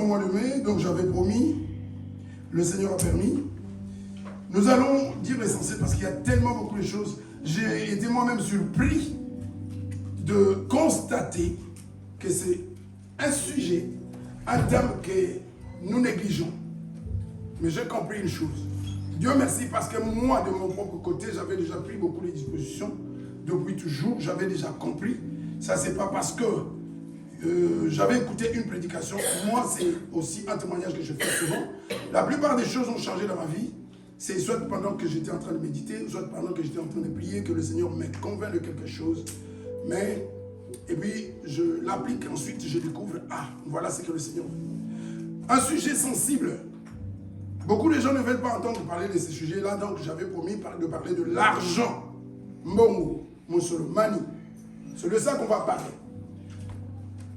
mois de mai, donc j'avais promis, le Seigneur a permis. Nous allons dire l'essentiel parce qu'il y a tellement beaucoup de choses. J'ai été moi-même surpris de constater que c'est un sujet, un thème que nous négligeons. Mais j'ai compris une chose. Dieu merci parce que moi, de mon propre côté, j'avais déjà pris beaucoup de dispositions. Depuis toujours, j'avais déjà compris. Ça, c'est pas parce que j'avais écouté une prédication. Moi, c'est aussi un témoignage que je fais souvent. La plupart des choses ont changé dans ma vie. C'est soit pendant que j'étais en train de méditer, soit pendant que j'étais en train de prier, que le Seigneur me convainc de quelque chose. Mais, et puis, je l'applique, ensuite, je découvre, voilà ce que le Seigneur veut. Un sujet sensible. Beaucoup de gens ne veulent pas entendre parler de ces sujets-là, donc j'avais promis de parler de l'argent. Mbongo, Moussolo, Mani. C'est de ça qu'on va parler.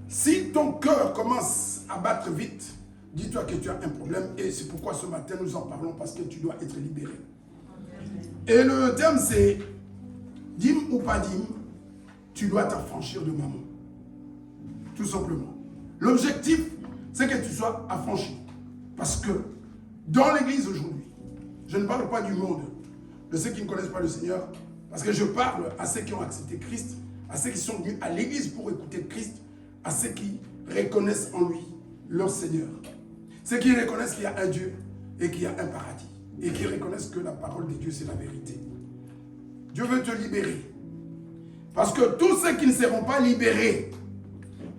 Si ton cœur commence à battre vite, dis-toi que tu as un problème et c'est pourquoi ce matin nous en parlons parce que tu dois être libéré. Et le terme c'est dîme ou pas dîme, tu dois t'affranchir de maman. Tout simplement. L'objectif, c'est que tu sois affranchi. Parce que dans l'église aujourd'hui, je ne parle pas du monde, de ceux qui ne connaissent pas le Seigneur, parce que je parle à ceux qui ont accepté Christ, à ceux qui sont venus à l'église pour écouter Christ, à ceux qui reconnaissent en lui leur Seigneur. Ceux qui reconnaissent qu'il y a un Dieu et qu'il y a un paradis. Et qui reconnaissent que la parole de Dieu, c'est la vérité. Dieu veut te libérer. Parce que tous ceux qui ne seront pas libérés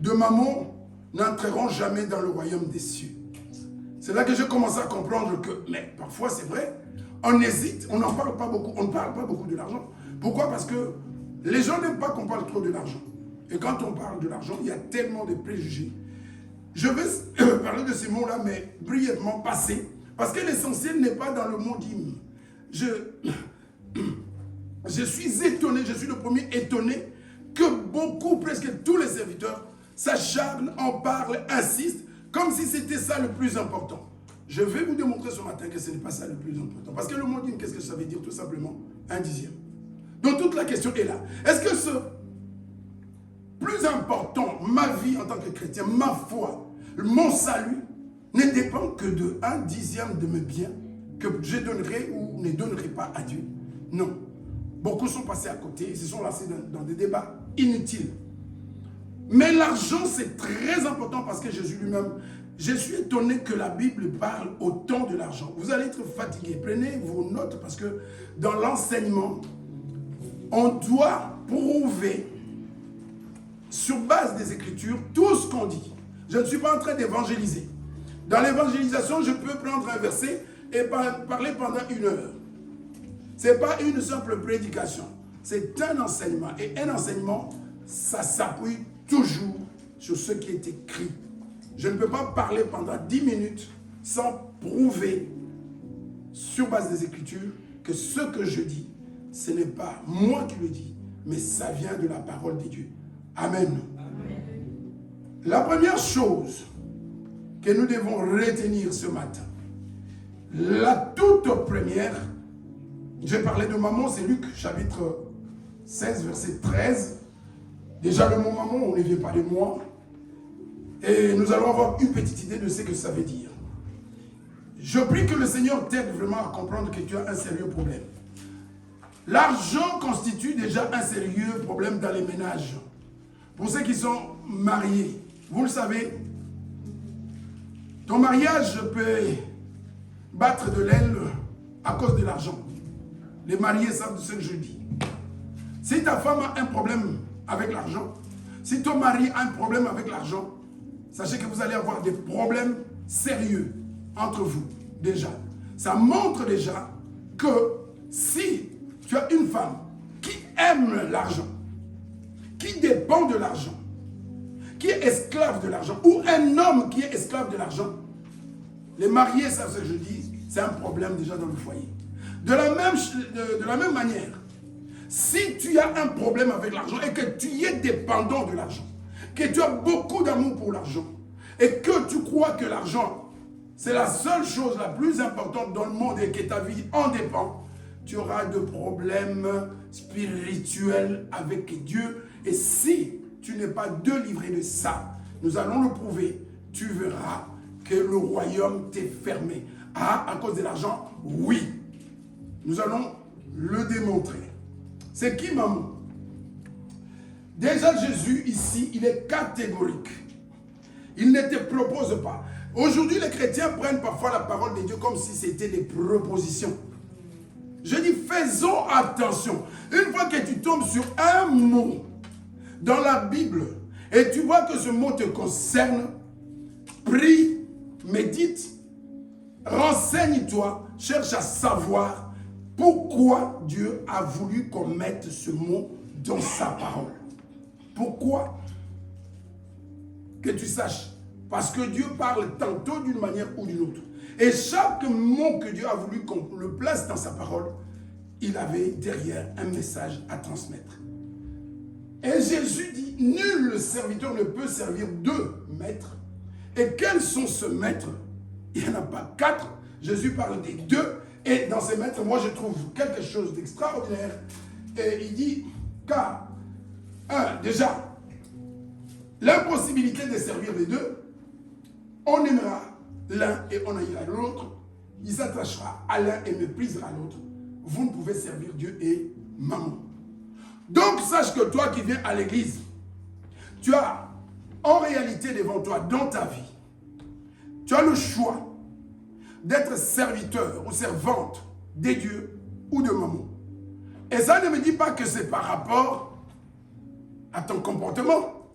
de maman n'entreront jamais dans le royaume des cieux. C'est là que j'ai commencé à comprendre que, mais parfois c'est vrai, on hésite, on n'en parle pas beaucoup, on ne parle pas beaucoup de l'argent. Pourquoi? Parce que les gens n'aiment pas qu'on parle trop de l'argent. Et quand on parle de l'argent, il y a tellement de préjugés. Je vais parler de ces mots-là, mais brièvement passer, parce que l'essentiel n'est pas dans le mot dîme. Je suis étonné, je suis le premier étonné que beaucoup, presque tous les serviteurs, s'acharnent, en parlent, insistent, comme si c'était ça le plus important. Je vais vous démontrer ce matin que ce n'est pas ça le plus important. Parce que le mot dîme, qu'est-ce que ça veut dire? Tout simplement, un dixième. Donc toute la question est là. Est-ce que ce plus important, ma vie en tant que chrétien, ma foi, mon salut, ne dépend que de un dixième de mes biens que je donnerai ou ne donnerai pas à Dieu? Non. Beaucoup sont passés à côté et se sont lancés dans des débats inutiles. Mais l'argent, c'est très important parce que Jésus lui-même, je suis étonné que la Bible parle autant de l'argent. Vous allez être fatigué. Prenez vos notes parce que dans l'enseignement, on doit prouver sur base des Écritures tout ce qu'on dit. Je ne suis pas en train d'évangéliser. Dans l'évangélisation, je peux prendre un verset et parler pendant 1 heure. Ce n'est pas une simple prédication. C'est un enseignement. Et un enseignement, ça s'appuie toujours sur ce qui est écrit. Je ne peux pas parler pendant 10 minutes sans prouver sur base des Écritures que ce que je dis, ce n'est pas moi qui le dis, mais ça vient de la parole de Dieu. Amen. Amen. La première chose que nous devons retenir ce matin, la toute première, j'ai parlé de maman, c'est Luc chapitre 16, verset 13. Déjà le mot maman, on ne vient pas de moi. Et nous allons avoir une petite idée de ce que ça veut dire. Je prie que le Seigneur t'aide vraiment à comprendre que tu as un sérieux problème. L'argent constitue déjà un sérieux problème dans les ménages. Pour ceux qui sont mariés, vous le savez, ton mariage peut battre de l'aile à cause de l'argent. Les mariés savent ce que je dis. Si ta femme a un problème avec l'argent, si ton mari a un problème avec l'argent, sachez que vous allez avoir des problèmes sérieux entre vous, déjà. Ça montre déjà que si tu as une femme qui aime l'argent, qui dépend de l'argent, qui est esclave de l'argent, ou un homme qui est esclave de l'argent, les mariés savent ce que je dis, c'est un problème déjà dans le foyer. De la même manière, si tu as un problème avec l'argent et que tu y es dépendant de l'argent, que tu as beaucoup d'amour pour l'argent et que tu crois que l'argent, c'est la seule chose la plus importante dans le monde et que ta vie en dépend, tu auras de problèmes spirituels avec Dieu. Et si tu n'es pas délivré de ça, nous allons le prouver, tu verras que le royaume t'est fermé. Ah, à cause de l'argent? Oui. Nous allons le démontrer. C'est qui, maman? Déjà, Jésus, ici, il est catégorique. Il ne te propose pas. Aujourd'hui, les chrétiens prennent parfois la parole de Dieu comme si c'était des propositions. Je dis, faisons attention. Une fois que tu tombes sur un mot dans la Bible et tu vois que ce mot te concerne, prie, médite, renseigne-toi, cherche à savoir pourquoi Dieu a voulu qu'on mette ce mot dans sa parole. Pourquoi? Que tu saches. Parce que Dieu parle tantôt d'une manière ou d'une autre. Et chaque mot que Dieu a voulu qu'on le place dans sa parole, il avait derrière un message à transmettre. Et Jésus dit, nul serviteur ne peut servir deux maîtres. Et quels sont ces maîtres? Il n'y en a pas quatre. Jésus parle des deux. Et dans ces maîtres, moi je trouve quelque chose d'extraordinaire. Et il dit, car, déjà, l'impossibilité de servir les deux, on aimera l'un et on haïra l'autre. Il s'attachera à l'un et méprisera l'autre. Vous ne pouvez servir Dieu et maman. Donc sache que toi qui viens à l'église, tu as en réalité devant toi, dans ta vie, tu as le choix d'être serviteur ou servante de Dieu ou de maman. Et ça ne me dit pas que c'est par rapport à ton comportement.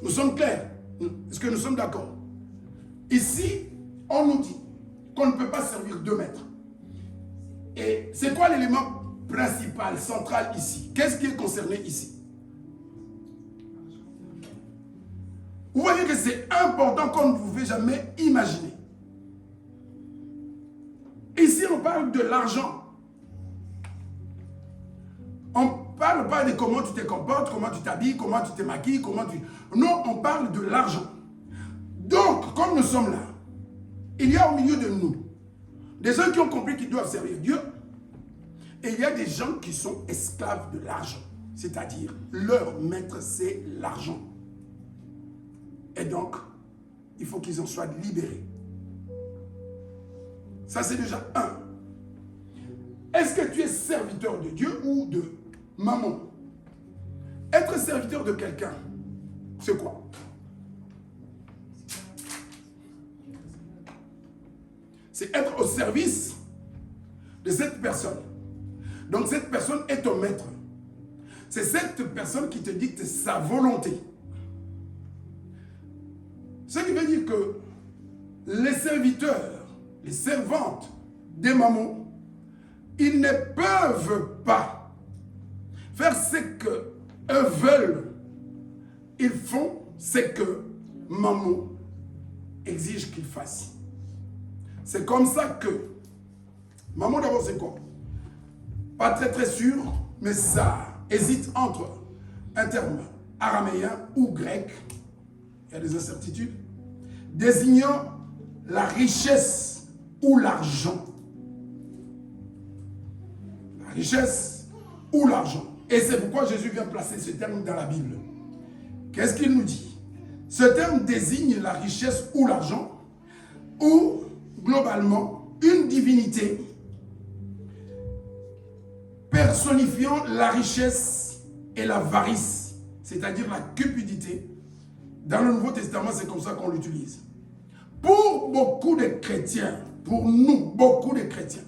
Nous sommes clairs. Est-ce que nous sommes d'accord? Ici, on nous dit qu'on ne peut pas servir deux maîtres. Et c'est quoi l'élément principal, central ici? Qu'est-ce qui est concerné ici? Vous voyez que c'est important qu'on ne pouvait jamais imaginer. Ici, on parle de l'argent. On ne parle pas de comment tu te comportes, comment tu t'habilles, comment tu te maquilles, comment tu... Non, on parle de l'argent. Donc, comme nous sommes là, il y a au milieu de nous des gens qui ont compris qu'ils doivent servir Dieu et il y a des gens qui sont esclaves de l'argent. C'est-à-dire, leur maître, c'est l'argent. Et donc, il faut qu'ils en soient libérés. Ça, c'est déjà un. Est-ce que tu es serviteur de Dieu ou de maman? Être serviteur de quelqu'un, c'est quoi? C'est être au service de cette personne. Donc cette personne est ton maître. C'est cette personne qui te dicte sa volonté. Ce qui veut dire que les serviteurs, les servantes des mamans, ils ne peuvent pas faire ce qu'eux veulent. Ils font ce que maman exige qu'ils fassent. C'est comme ça que, maman d'abord c'est quoi? Pas très sûr, mais ça hésite entre un terme araméen ou grec, il y a des incertitudes, désignant la richesse ou l'argent. La richesse ou l'argent. Et c'est pourquoi Jésus vient placer ce terme dans la Bible. Qu'est-ce qu'il nous dit? Ce terme désigne la richesse ou l'argent, ou globalement une divinité personnifiant la richesse et l'avarice, c'est-à-dire la cupidité. Dans le Nouveau Testament, c'est comme ça qu'on l'utilise. Pour beaucoup de chrétiens, pour nous, beaucoup de chrétiens,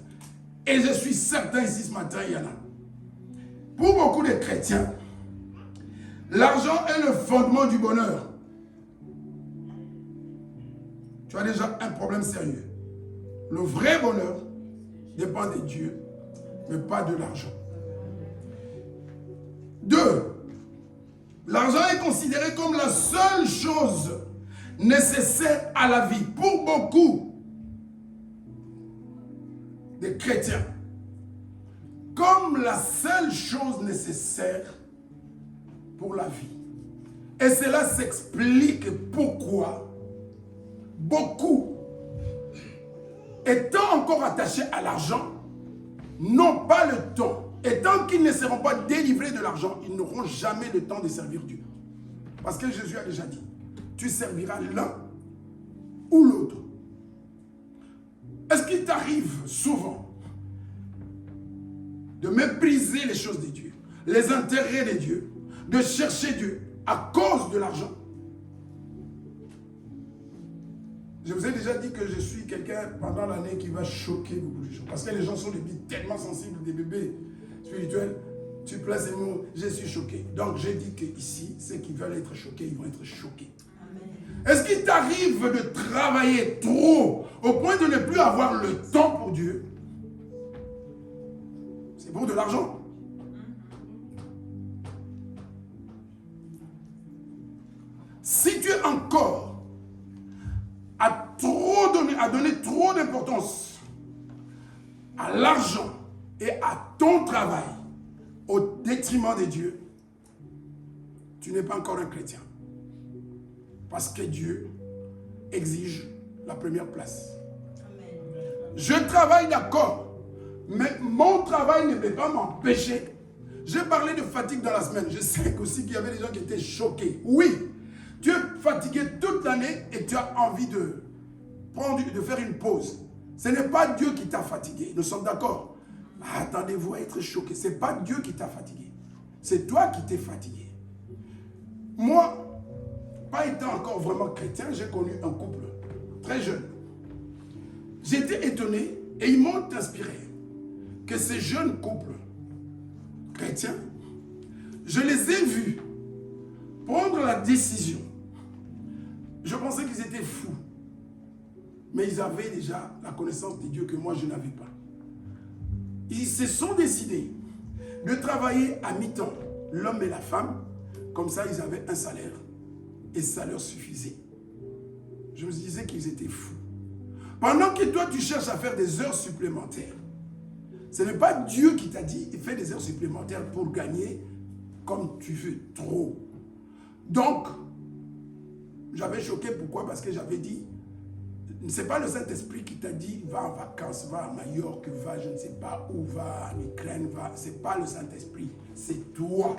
et je suis certain ici ce matin, il y en a. Pour beaucoup de chrétiens, l'argent est le fondement du bonheur. Tu as déjà un problème sérieux. Le vrai bonheur dépend de Dieu, mais pas de l'argent. 2. L'argent est considéré comme la seule chose nécessaire à la vie pour beaucoup de chrétiens. Comme la seule chose nécessaire pour la vie. Et cela s'explique pourquoi beaucoup, étant encore attachés à l'argent, n'ont pas le temps. Et tant qu'ils ne seront pas délivrés de l'argent, ils n'auront jamais le temps de servir Dieu. Parce que Jésus a déjà dit, tu serviras l'un ou l'autre. Est-ce qu'il t'arrive souvent de mépriser les choses de Dieu, les intérêts de Dieu, de chercher Dieu à cause de l'argent? Je vous ai déjà dit que je suis quelqu'un pendant l'année qui va choquer beaucoup de gens. Parce que les gens sont devenus tellement sensibles, des bébés spirituels. Tu places les mots, je suis choqué. Donc j'ai dit qu'ici, ceux qui veulent être choqués, ils vont être choqués. Est-ce qu'il t'arrive de travailler trop au point de ne plus avoir le temps pour Dieu? C'est pour de l'argent. Si tu es encore à donner trop d'importance à l'argent et à ton travail au détriment de Dieu, tu n'es pas encore un chrétien. Parce que Dieu exige la première place. Amen. Je travaille d'accord, mais mon travail ne peut pas m'empêcher. J'ai parlé de fatigue dans la semaine. Je sais aussi qu'il y avait des gens qui étaient choqués. Oui, tu es fatigué toute l'année et tu as envie de faire une pause. Ce n'est pas Dieu qui t'a fatigué. Nous sommes d'accord. Attendez-vous à être choqué. Ce n'est pas Dieu qui t'a fatigué. C'est toi qui t'es fatigué. Moi, pas étant encore vraiment chrétien, j'ai connu un couple très jeune. J'étais étonné et ils m'ont inspiré que ces jeunes couples chrétiens, je les ai vus prendre la décision. Je pensais qu'ils étaient fous, mais ils avaient déjà la connaissance de Dieu que moi je n'avais pas. Ils se sont décidés de travailler à mi-temps, l'homme et la femme, comme ça ils avaient un salaire. Et ça leur suffisait. Je me disais qu'ils étaient fous. Pendant que toi, tu cherches à faire des heures supplémentaires, ce n'est pas Dieu qui t'a dit, fais des heures supplémentaires pour gagner comme tu veux, trop. Donc, j'avais choqué. Pourquoi? Parce que j'avais dit, ce n'est pas le Saint-Esprit qui t'a dit, va en vacances, va à Majorque, va je ne sais pas où, va en Ukraine, va. Ce n'est pas le Saint-Esprit, c'est toi.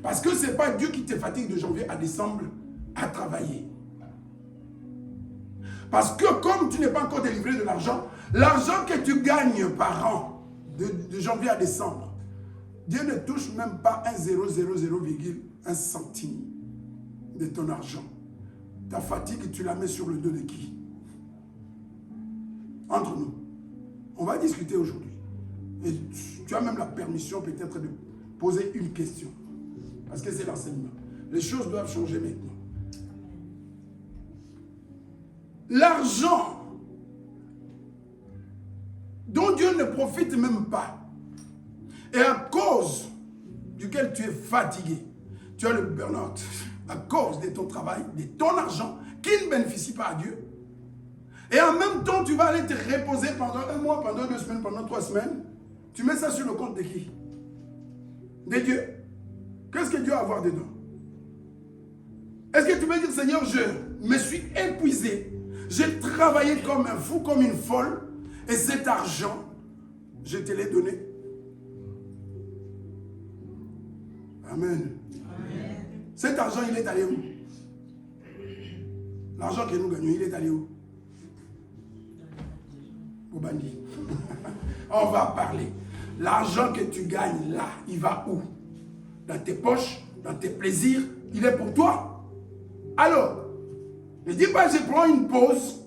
Parce que ce n'est pas Dieu qui te fatigue de janvier à décembre à travailler. Parce que comme tu n'es pas encore délivré de l'argent que tu gagnes par an, de janvier à décembre, Dieu ne touche même pas un 0,0,1 centime de ton argent. Ta fatigue, tu la mets sur le dos de qui? Entre nous. On va discuter aujourd'hui. Et tu as même la permission peut-être de poser une question. Parce que c'est l'enseignement. Les choses doivent changer maintenant. L'argent dont Dieu ne profite même pas, et à cause duquel tu es fatigué, tu as le burn-out, à cause de ton travail, de ton argent, qui ne bénéficie pas à Dieu. Et en même temps, tu vas aller te reposer pendant un mois, pendant 2 semaines, pendant 3 semaines. Tu mets ça sur le compte de qui? De Dieu. Qu'est-ce que Dieu a à voir dedans? Est-ce que tu veux dire, Seigneur, je me suis épuisé, j'ai travaillé comme un fou, comme une folle, et cet argent, je te l'ai donné? Amen. Amen. Cet argent, il est allé où? L'argent que nous gagnons, il est allé où? Au bandit. On va parler. L'argent que tu gagnes là, il va où? Dans tes poches, dans tes plaisirs, il est pour toi. Alors, ne dis pas je prends une pause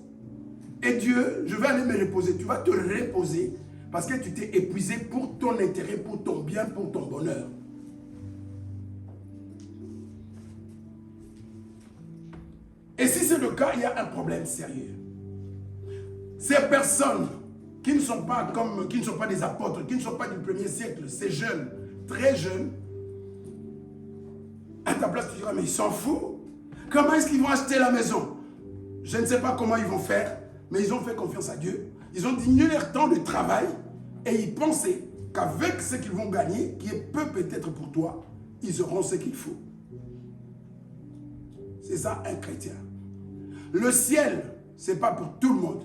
et Dieu, je vais aller me reposer. Tu vas te reposer parce que tu t'es épuisé pour ton intérêt, pour ton bien, pour ton bonheur. Et si c'est le cas, il y a un problème sérieux. Ces personnes qui ne sont pas des apôtres, qui ne sont pas du 1er siècle, ces jeunes, très jeunes, à ta place, tu diras, mais ils s'en foutent. Comment est-ce qu'ils vont acheter la maison? Je ne sais pas comment ils vont faire, mais ils ont fait confiance à Dieu. Ils ont diminué leur temps de travail et ils pensaient qu'avec ce qu'ils vont gagner, qui est peu peut-être pour toi, ils auront ce qu'il faut. C'est ça un chrétien. Le ciel, ce n'est pas pour tout le monde.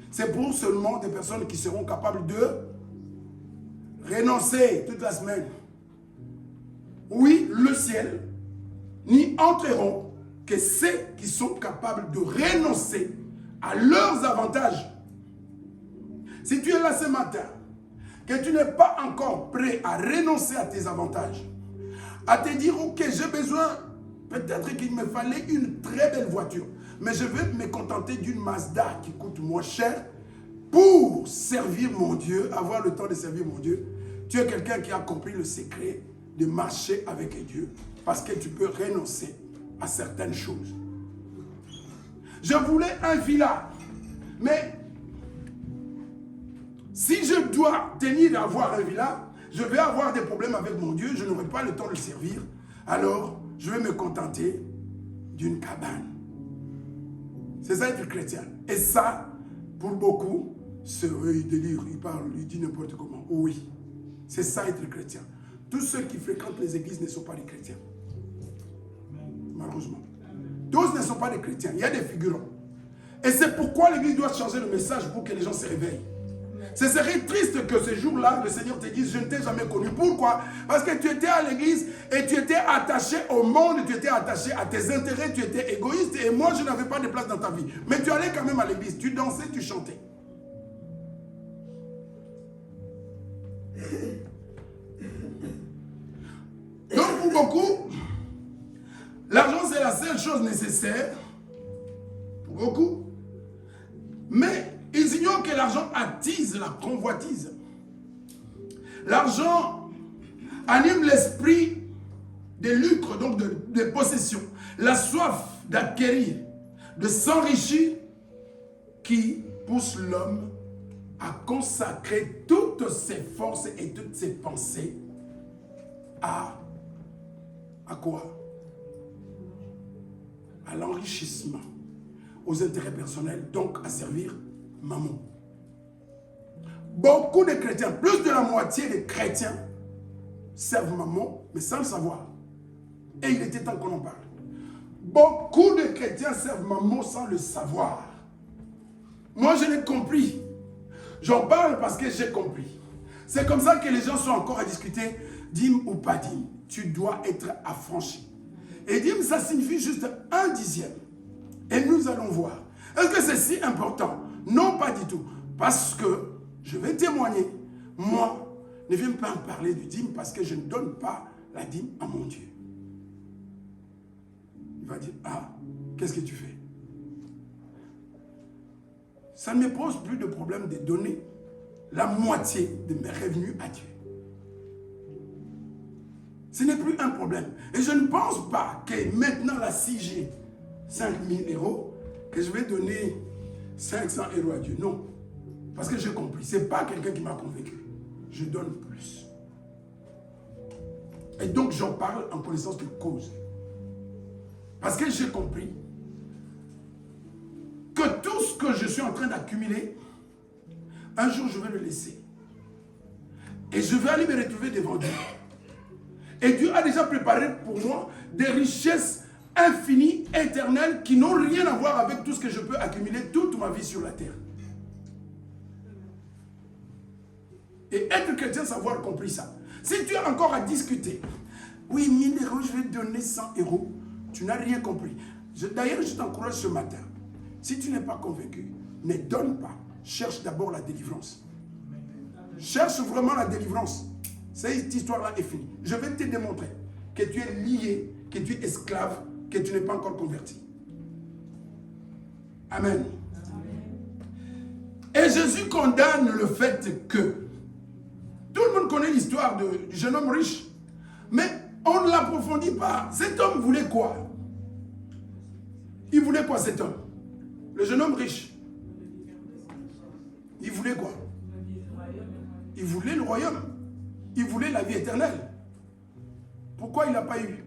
C'est pour seulement des personnes qui seront capables de renoncer toute la semaine. Oui, le ciel, ni n'y entreront que ceux qui sont capables de renoncer à leurs avantages. Si tu es là ce matin, que tu n'es pas encore prêt à renoncer à tes avantages, à te dire, ok, j'ai besoin, peut-être qu'il me fallait une très belle voiture, mais je vais me contenter d'une Mazda qui coûte moins cher pour servir mon Dieu, avoir le temps de servir mon Dieu. Tu es quelqu'un qui a compris le secret de marcher avec Dieu, parce que tu peux renoncer à certaines choses. Je voulais un villa, mais si je dois tenir à avoir un villa, je vais avoir des problèmes avec mon Dieu, je n'aurai pas le temps de le servir. Alors, je vais me contenter d'une cabane. C'est ça être chrétien. Et ça, pour beaucoup, c'est il délire, il parle, il dit n'importe comment. Oui, c'est ça être chrétien. Tous ceux qui fréquentent les églises ne sont pas des chrétiens. Malheureusement. Tous ne sont pas des chrétiens. Il y a des figurants. Et c'est pourquoi l'église doit changer le message pour que les gens se réveillent. Ce serait triste que ce jour-là, le Seigneur te dise, je ne t'ai jamais connu. Pourquoi? Parce que tu étais à l'église et tu étais attaché au monde, tu étais attaché à tes intérêts, tu étais égoïste et moi, je n'avais pas de place dans ta vie. Mais tu allais quand même à l'église, tu dansais, tu chantais. Donc pour beaucoup, l'argent c'est la seule chose nécessaire. Pour beaucoup. Mais ils ignorent que l'argent attise la convoitise. L'argent anime l'esprit de lucre, donc de possession. La soif d'acquérir, de s'enrichir, qui pousse l'homme à consacrer toutes ses forces et toutes ses pensées à quoi? À l'enrichissement, aux intérêts personnels, donc à servir maman. Beaucoup de chrétiens, plus de la moitié des chrétiens servent maman, mais sans le savoir. Et il était temps qu'on en parle. Beaucoup de chrétiens servent maman sans le savoir. Moi, je l'ai compris. J'en parle parce que j'ai compris. C'est comme ça que les gens sont encore à discuter, dîme ou pas dîme. Tu dois être affranchi. Et dîme, ça signifie juste 1/10. Et nous allons voir. Est-ce que c'est si important? Non, pas du tout. Parce que, je vais témoigner, moi, ne viens pas me parler de dîme parce que je ne donne pas la dîme à mon Dieu. Il va dire, ah, qu'est-ce que tu fais? Ça ne me pose plus de problème de donner la moitié de mes revenus à Dieu. Ce n'est plus un problème. Et je ne pense pas que maintenant, là, si j'ai 5 000 euros, que je vais donner 500 euros à Dieu. Non. Parce que j'ai compris. Ce n'est pas quelqu'un qui m'a convaincu. Je donne plus. Et donc, j'en parle en connaissance de cause. Parce que j'ai compris que tout ce que je suis en train d'accumuler, un jour, je vais le laisser. Et je vais aller me retrouver devant Dieu. Et Dieu a déjà préparé pour moi des richesses infinies, éternelles, qui n'ont rien à voir avec tout ce que je peux accumuler toute ma vie sur la terre. Et être chrétien, c'est avoir compris ça. Si tu es encore à discuter, oui, 1000 euros, je vais donner 100 euros, tu n'as rien compris. D'ailleurs, je t'encourage ce matin. Si tu n'es pas convaincu, ne donne pas. Cherche d'abord la délivrance. Cherche vraiment la délivrance. Cette histoire-là est finie. Je vais te démontrer que tu es lié, que tu es esclave, que tu n'es pas encore converti. Amen. Et Jésus condamne le fait que tout le monde connaît l'histoire du jeune homme riche, mais on ne l'approfondit pas. Cet homme voulait quoi? Il voulait quoi, cet homme? Le jeune homme riche. Il voulait quoi? Il voulait le royaume. Il voulait la vie éternelle. Pourquoi il n'a pas eu?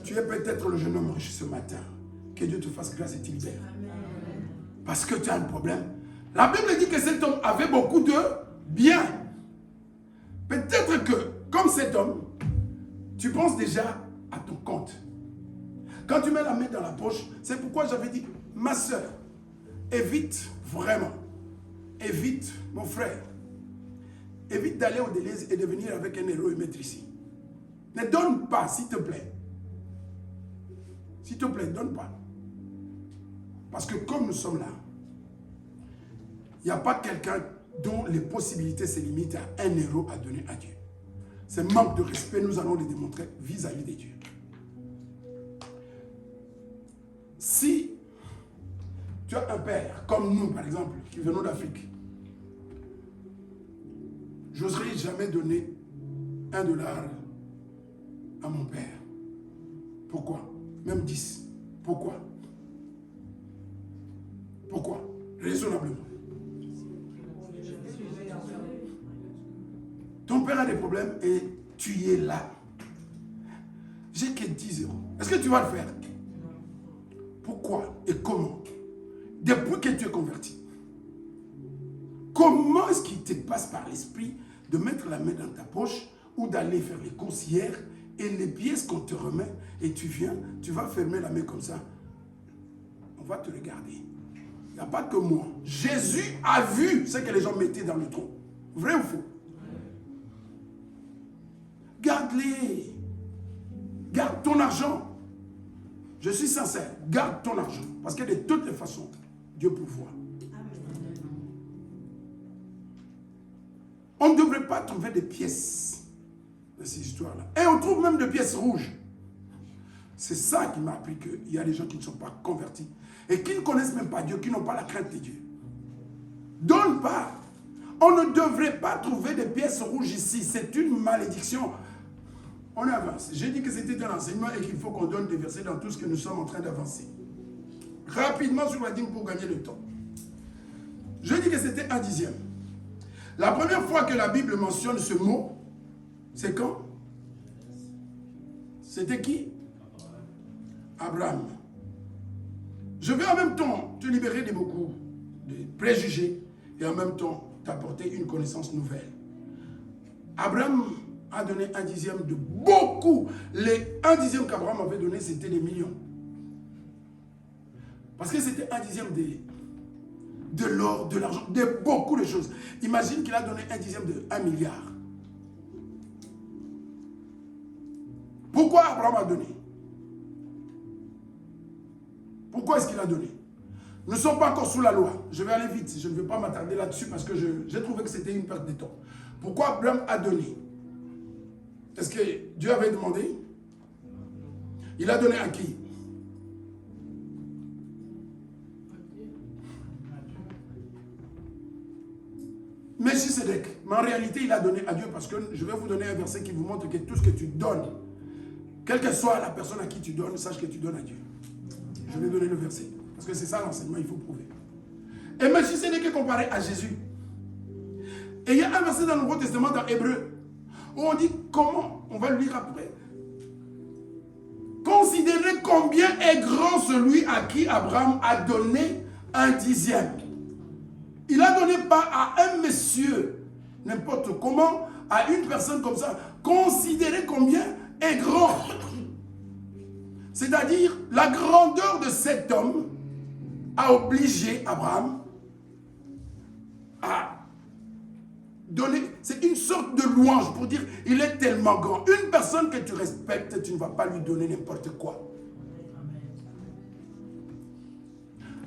Tu es peut-être le jeune homme riche ce matin. Que Dieu te fasse grâce et te libère. Parce que tu as un problème. La Bible dit que cet homme avait beaucoup de biens. Peut-être que, comme cet homme, tu penses déjà à ton compte. Quand tu mets la main dans la poche, c'est pourquoi j'avais dit, ma soeur, évite vraiment, évite, mon frère, évite d'aller au délire et de venir avec un héros et mettre ici. Ne donne pas, s'il te plaît. S'il te plaît, donne pas. Parce que comme nous sommes là, il n'y a pas quelqu'un dont les possibilités se limitent à 1 euro à donner à Dieu. Ce manque de respect, nous allons le démontrer vis-à-vis de Dieu. Si tu as un père, comme nous par exemple, qui venons d'Afrique, j'oserais jamais donner $1 à mon père. Pourquoi? Même 10. Pourquoi? Pourquoi? Raisonnablement. Ton père a des problèmes et tu y es là. J'ai que 10 euros. Est-ce que tu vas le faire? Pourquoi et comment? Depuis que tu es converti, comment est-ce qu'il te passe par l'esprit de mettre la main dans ta poche ou d'aller faire les courses hier et les pièces qu'on te remet et tu viens, tu vas fermer la main comme ça. On va te regarder. Il n'y a pas que moi. Jésus a vu ce que les gens mettaient dans le tronc. Vrai ou faux? Garde-les. Garde ton argent. Je suis sincère. Garde ton argent. Parce que de toutes les façons, Dieu pourvoit. On ne devrait pas trouver des pièces de ces histoires-là. Et on trouve même des pièces rouges. C'est ça qui m'a appris qu'il y a des gens qui ne sont pas convertis et qui ne connaissent même pas Dieu, qui n'ont pas la crainte de Dieu. Donne pas. On ne devrait pas trouver des pièces rouges ici. C'est une malédiction. On avance. J'ai dit que c'était un enseignement et qu'il faut qu'on donne des versets dans tout ce que nous sommes en train d'avancer. Rapidement sur la dîme pour gagner le temps. Je dis que c'était 1/10. La première fois que la Bible mentionne ce mot, c'est quand? C'était qui? Abraham. Je vais en même temps te libérer de beaucoup de préjugés et en même temps t'apporter une connaissance nouvelle. Abraham a donné 1/10 de beaucoup. Les 1/10 qu'Abraham avait donné, c'était des millions. Parce que c'était 1/10 de l'or, de l'argent, de beaucoup de choses. Imagine qu'il a donné 1/10 de 1 milliard. Pourquoi Abraham a donné? Pourquoi est-ce qu'il a donné? Nous ne sommes pas encore sous la loi. Je vais aller vite. Je ne vais pas m'attarder là-dessus parce que j'ai trouvé que c'était une perte de temps. Pourquoi Abraham a donné? Est-ce que Dieu avait demandé? Il a donné à qui? Melchisedec. Mais en réalité, il a donné à Dieu parce que je vais vous donner un verset qui vous montre que tout ce que tu donnes, quelle que soit la personne à qui tu donnes, sache que tu donnes à Dieu. Je vais donner le verset. Parce que c'est ça l'enseignement, il faut prouver. Et Melchisedec est comparé à Jésus. Et il y a un verset dans le Nouveau Testament, dans Hébreu, où on dit comment, on va le lire après. Considérez combien est grand celui à qui Abraham a donné 1/10. Il a donné pas à un monsieur, n'importe comment, à une personne comme ça. Considérez combien est grand. C'est-à-dire, la grandeur de cet homme a obligé Abraham à donner. C'est une sorte de louange pour dire, il est tellement grand. Une personne que tu respectes, tu ne vas pas lui donner n'importe quoi.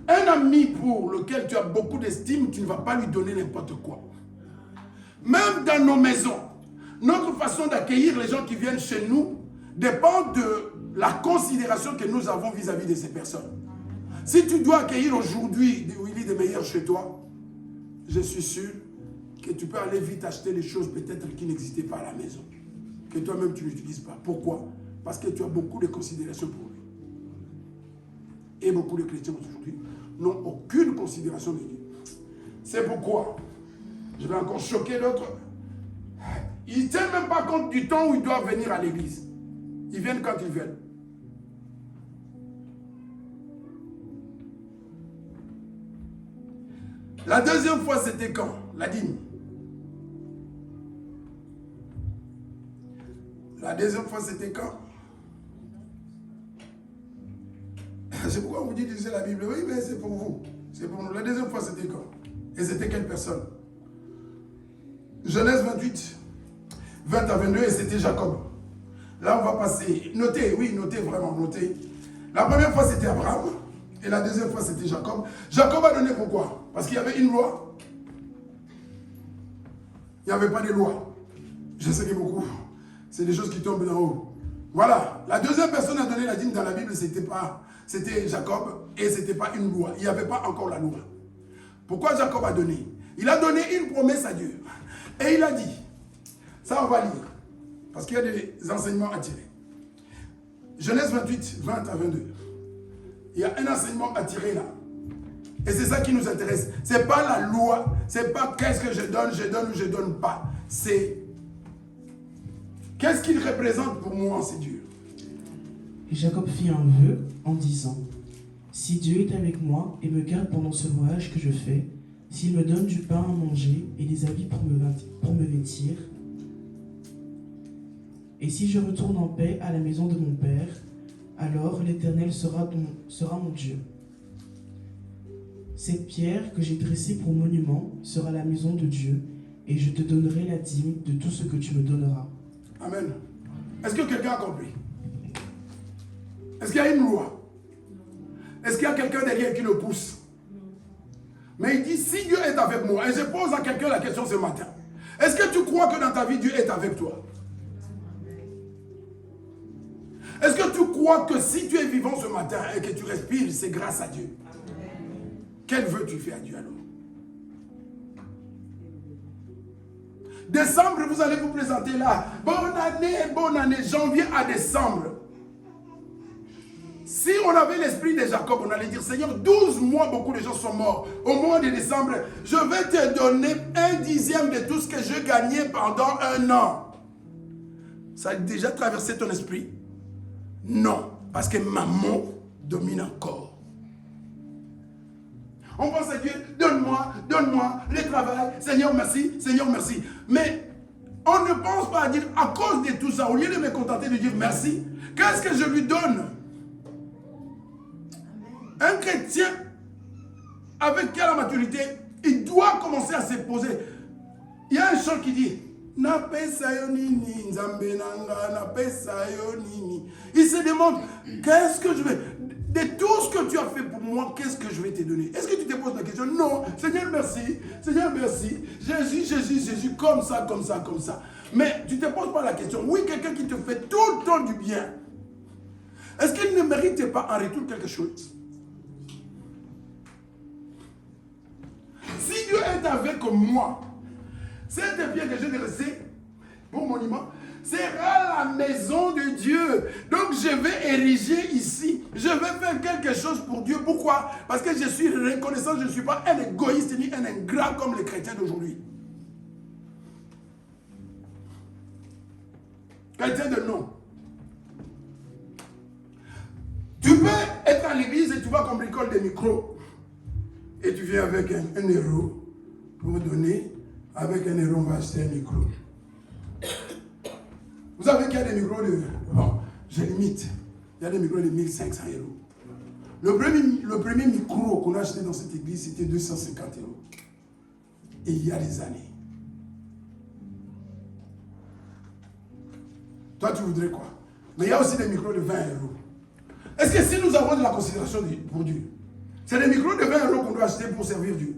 Un ami pour lequel tu as beaucoup d'estime, tu ne vas pas lui donner n'importe quoi. Même dans nos maisons, notre façon d'accueillir les gens qui viennent chez nous dépend de la considération que nous avons vis-à-vis de ces personnes. Si tu dois accueillir aujourd'hui Willy de Meyer chez toi, je suis sûr que tu peux aller vite acheter les choses peut-être qui n'existaient pas à la maison, que toi-même tu n'utilises pas. Pourquoi? Parce que tu as beaucoup de considération pour lui. Et beaucoup de chrétiens aujourd'hui n'ont aucune considération de Dieu. C'est pourquoi, je vais encore choquer d'autres, ils ne tiennent même pas compte du temps où ils doivent venir à l'église. Ils viennent quand ils veulent. La deuxième fois, c'était quand? La dîme. La deuxième fois, c'était quand? C'est pourquoi on vous dit de lisez la Bible. Oui, mais c'est pour vous. C'est pour nous. La deuxième fois, c'était quand? Et c'était quelle personne? Genèse 28, 20 à 22, et c'était Jacob. Là, on va passer. Notez, oui, notez vraiment, notez. La première fois, c'était Abraham. Et la deuxième fois, c'était Jacob. Jacob a donné pourquoi? Parce qu'il y avait une loi. Il n'y avait pas de loi. Je sais que beaucoup, c'est des choses qui tombent d'en haut. Voilà. La deuxième personne à donner la dîme dans la Bible, c'était Jacob. Et ce n'était pas une loi. Il n'y avait pas encore la loi. Pourquoi Jacob a donné? Il a donné une promesse à Dieu. Et il a dit, ça on va lire, parce qu'il y a des enseignements à tirer. Genèse 28, 20 à 22. Il y a un enseignement à tirer là. Et c'est ça qui nous intéresse. Ce n'est pas la loi, ce n'est pas qu'est-ce que je donne ou je ne donne pas. C'est qu'est-ce qu'il représente pour moi, c'est Dieu. Et Jacob fit un vœu en disant, si Dieu est avec moi et me garde pendant ce voyage que je fais, s'il me donne du pain à manger et des habits pour me vêtir, et si je retourne en paix à la maison de mon Père, alors l'Éternel sera mon Dieu. Cette pierre que j'ai dressée pour monument sera la maison de Dieu, et je te donnerai la dîme de tout ce que tu me donneras. Amen. Est-ce que quelqu'un a compris? Est-ce qu'il y a une loi? Est-ce qu'il y a quelqu'un derrière qui le pousse? Mais il dit, si Dieu est avec moi, et je pose à quelqu'un la question ce matin, est-ce que tu crois que dans ta vie, Dieu est avec toi? Est-ce que tu crois que si tu es vivant ce matin et que tu respires, c'est grâce à Dieu? Quel vœu tu fais à Dieu alors? Décembre, vous allez vous présenter là. Bonne année, janvier à décembre. Si on avait l'esprit de Jacob, on allait dire, Seigneur, 12 mois, beaucoup de gens sont morts. Au mois de décembre, je vais te donner 1/10 de tout ce que je gagnais pendant un an. Ça a déjà traversé ton esprit? Non, parce que maman domine encore. On pense à Dieu, donne-moi le travail, Seigneur merci, Seigneur merci. Mais on ne pense pas à dire, à cause de tout ça, au lieu de me contenter de dire merci, qu'est-ce que je lui donne? Un chrétien, avec quelle maturité, il doit commencer à se poser. Il y a un chant qui dit, il se demande, qu'est-ce que je vais, de tout ce que tu as fait pour moi, qu'est-ce que je vais te donner? Est-ce que tu te poses la question? Non, Seigneur merci, Jésus, comme ça. Mais tu ne te poses pas la question. Oui, quelqu'un qui te fait tout le temps du bien, est-ce qu'il ne mérite pas en retour quelque chose? Si Dieu est avec moi, cette pierre que j'ai dressée pour monument sera la maison de Dieu. Donc je vais ériger ici. Je vais faire quelque chose pour Dieu. Pourquoi? Parce que je suis reconnaissant. Je ne suis pas un égoïste ni un ingrat comme les chrétiens d'aujourd'hui. Chrétien de nom. Tu peux être à l'église et tu vois qu'on bricole des micros. Et tu viens avec un euro pour me donner. Avec un euro, on va acheter un micro. Vous savez qu'il y a des micros de... Bon, je limite. Il y a des micros de 1500 euros. Le premier micro qu'on a acheté dans cette église, c'était 250 euros. Et il y a des années. Toi, tu voudrais quoi? Mais il y a aussi des micros de 20 euros. Est-ce que si nous avons de la considération pour Dieu, c'est des micros de 20 euros qu'on doit acheter pour servir Dieu?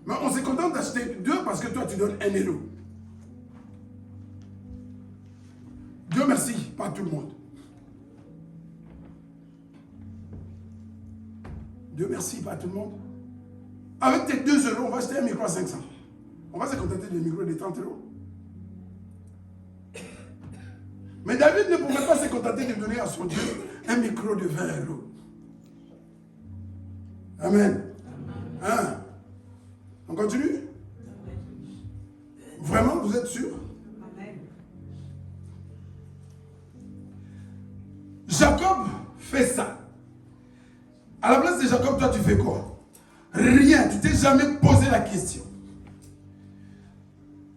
Mais on se contente d'acheter 2 parce que toi, tu donnes 1 euro. Dieu merci, pas tout le monde. Dieu merci, pas tout le monde. Avec tes 2 euros, on va acheter un micro à 500. On va se contenter de micro de 30 euros. Mais David ne pouvait pas se contenter de donner à son Dieu un micro de 20 euros. Amen. Hein? On continue? Vraiment, vous êtes sûr? Jacob fait ça. À la place de Jacob, toi, tu fais quoi? Rien. Tu t'es jamais posé la question.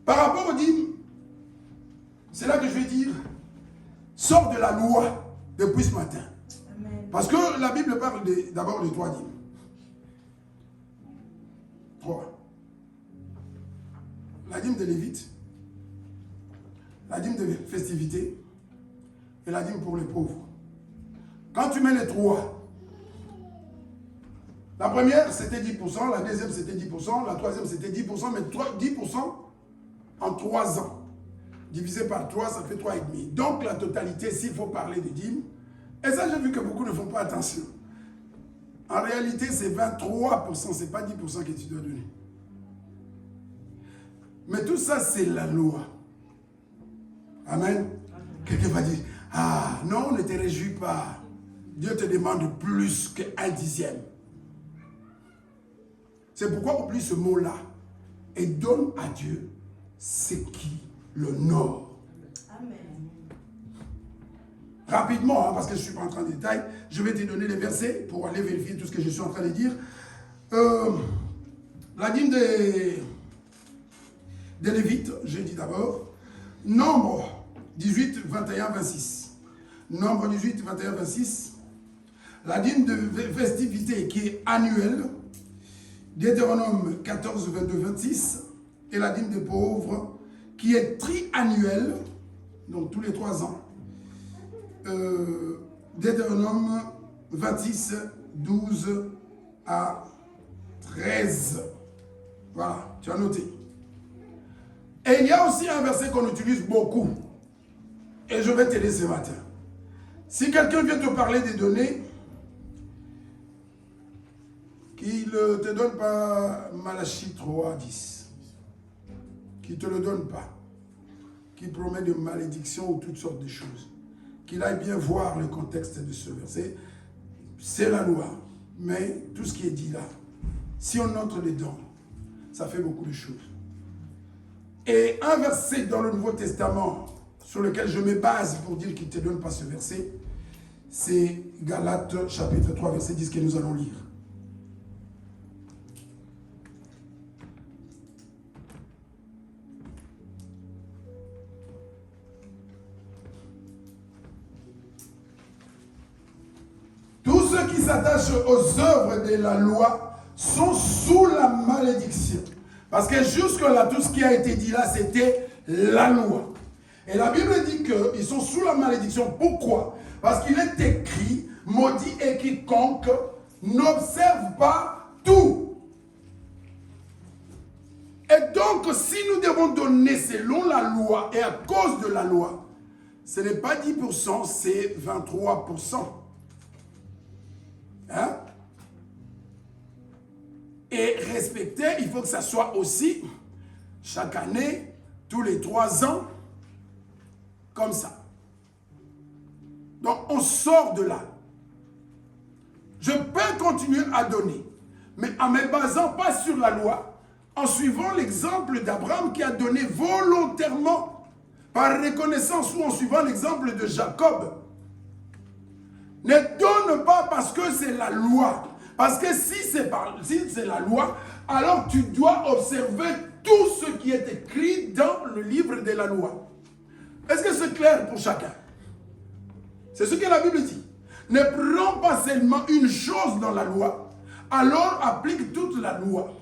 Par rapport aux dîmes, c'est là que je vais dire, sors de la loi depuis ce matin. Amen. Parce que la Bible parle d'abord de 3 dîmes. 3. La dîme de Lévite, la dîme de festivité et la dîme pour les pauvres. Quand tu mets les trois, la première c'était 10%, la deuxième c'était 10%, la troisième c'était 10%, mais 10% en 3 ans. Divisé par 3, ça fait 3,5. Donc la totalité, s'il faut parler de dîme, et ça j'ai vu que beaucoup ne font pas attention. En réalité, c'est 23%, ce n'est pas 10% que tu dois donner. Mais tout ça, c'est la loi. Amen. Quelqu'un va dire, ah non, ne te réjouis pas. Dieu te demande plus qu'un dixième. C'est pourquoi oublie ce mot-là et donne à Dieu ce qui l'honore. Amen. Rapidement, parce que je ne suis pas en train de détailler, je vais te donner les versets pour aller vérifier tout ce que je suis en train de dire. La dîme des Lévites, j'ai dit d'abord. Nombre 18, 21, 26. Nombre 18, 21, 26. La dîme de festivité qui est annuelle. Deutéronome 14, 22, 26. Et la dîme des pauvres qui est triannuelle, donc tous les 3 ans. Deutéronome 26, 12 à 13. Voilà, tu as noté. Et il y a aussi un verset qu'on utilise beaucoup. Et je vais t'aider ce matin. Si quelqu'un vient te parler des données, qu'il ne te donne pas Malachie 3, 10. Qu'il ne te le donne pas. Qu'il promet de malédiction ou toutes sortes de choses. Qu'il aille bien voir le contexte de ce verset. C'est la loi. Mais tout ce qui est dit là, si on entre dedans, ça fait beaucoup de choses. Et un verset dans le Nouveau Testament sur lequel je me base pour dire qu'il ne te donne pas ce verset, c'est Galates chapitre 3, verset 10 que nous allons lire. Tous ceux qui s'attachent aux œuvres de la loi sont sous la malédiction. Parce que jusque-là, tout ce qui a été dit là, c'était la loi. Et la Bible dit qu'ils sont sous la malédiction. Pourquoi? Parce qu'il est écrit, maudit est quiconque n'observe pas tout. Et donc, si nous devons donner selon la loi et à cause de la loi, ce n'est pas 10%, c'est 23%. Hein? Et respecter, il faut que ça soit aussi chaque année, tous les 3 ans, comme ça. Donc on sort de là. Je peux continuer à donner, mais en me basant pas sur la loi, en suivant l'exemple d'Abraham qui a donné volontairement, par reconnaissance, ou en suivant l'exemple de Jacob. Ne donne pas parce que c'est la loi. Parce que si c'est la loi, alors tu dois observer tout ce qui est écrit dans le livre de la loi. Est-ce que c'est clair pour chacun? C'est ce que la Bible dit. Ne prends pas seulement une chose dans la loi, alors applique toute la loi,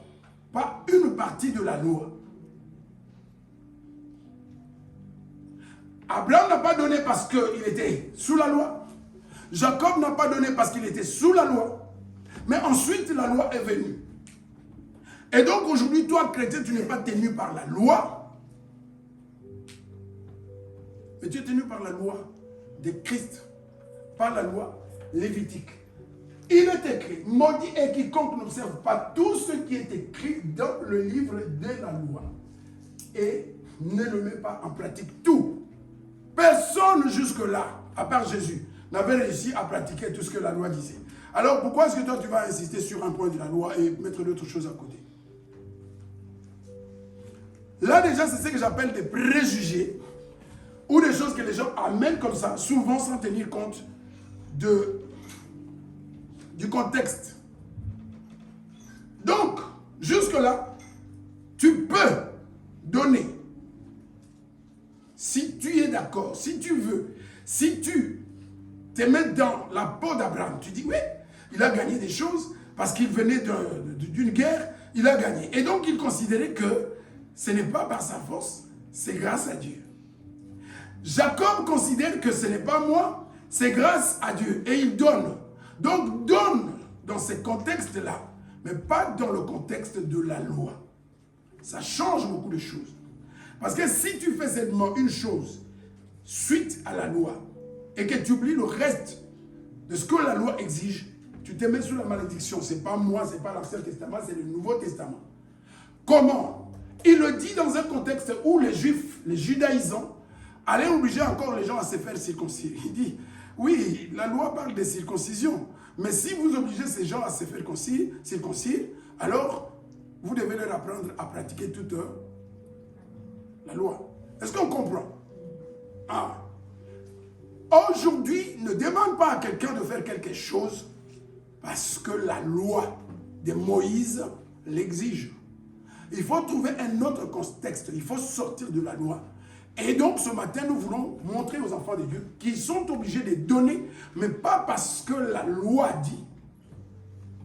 pas une partie de la loi. Abraham n'a pas donné parce qu'il était sous la loi. Jacob n'a pas donné parce qu'il était sous la loi. Mais ensuite, la loi est venue. Et donc, aujourd'hui, toi, chrétien, tu n'es pas tenu par la loi. Mais tu es tenu par la loi de Christ. Par la loi lévitique. Il est écrit, maudit est quiconque n'observe pas tout ce qui est écrit dans le livre de la loi. Et ne le met pas en pratique tout. Personne jusque-là, à part Jésus, n'avait réussi à pratiquer tout ce que la loi disait. Alors pourquoi est-ce que toi tu vas insister sur un point de la loi et mettre d'autres choses à côté? Là déjà c'est ce que j'appelle des préjugés ou des choses que les gens amènent comme ça, souvent sans tenir compte du contexte. Donc, jusque-là, tu peux donner. Si tu es d'accord, si tu veux, si tu te mets dans la peau d'Abraham, tu dis oui, il a gagné des choses parce qu'il venait d'une guerre, il a gagné. Et donc il considérait que ce n'est pas par sa force, c'est grâce à Dieu. Jacob considère que ce n'est pas moi, c'est grâce à Dieu. Et il donne. Donc donne dans ces contextes-là, mais pas dans le contexte de la loi. Ça change beaucoup de choses. Parce que si tu fais seulement une chose suite à la loi et que tu oublies le reste de ce que la loi exige, tu te mets sous la malédiction. Ce n'est pas moi, ce n'est pas l'Ancien Testament, c'est le Nouveau Testament. Comment? Il le dit dans un contexte où les Juifs, les judaïsants, allaient obliger encore les gens à se faire circoncire. Il dit, oui, la loi parle de circoncision, mais si vous obligez ces gens à se faire circoncire, alors vous devez leur apprendre à pratiquer toute la loi. Est-ce qu'on comprend? Ah. Aujourd'hui, ne demande pas à quelqu'un de faire quelque chose parce que la loi de Moïse l'exige. Il faut trouver un autre contexte. Il faut sortir de la loi. Et donc, ce matin, nous voulons montrer aux enfants de Dieu qu'ils sont obligés de donner, mais pas parce que la loi dit,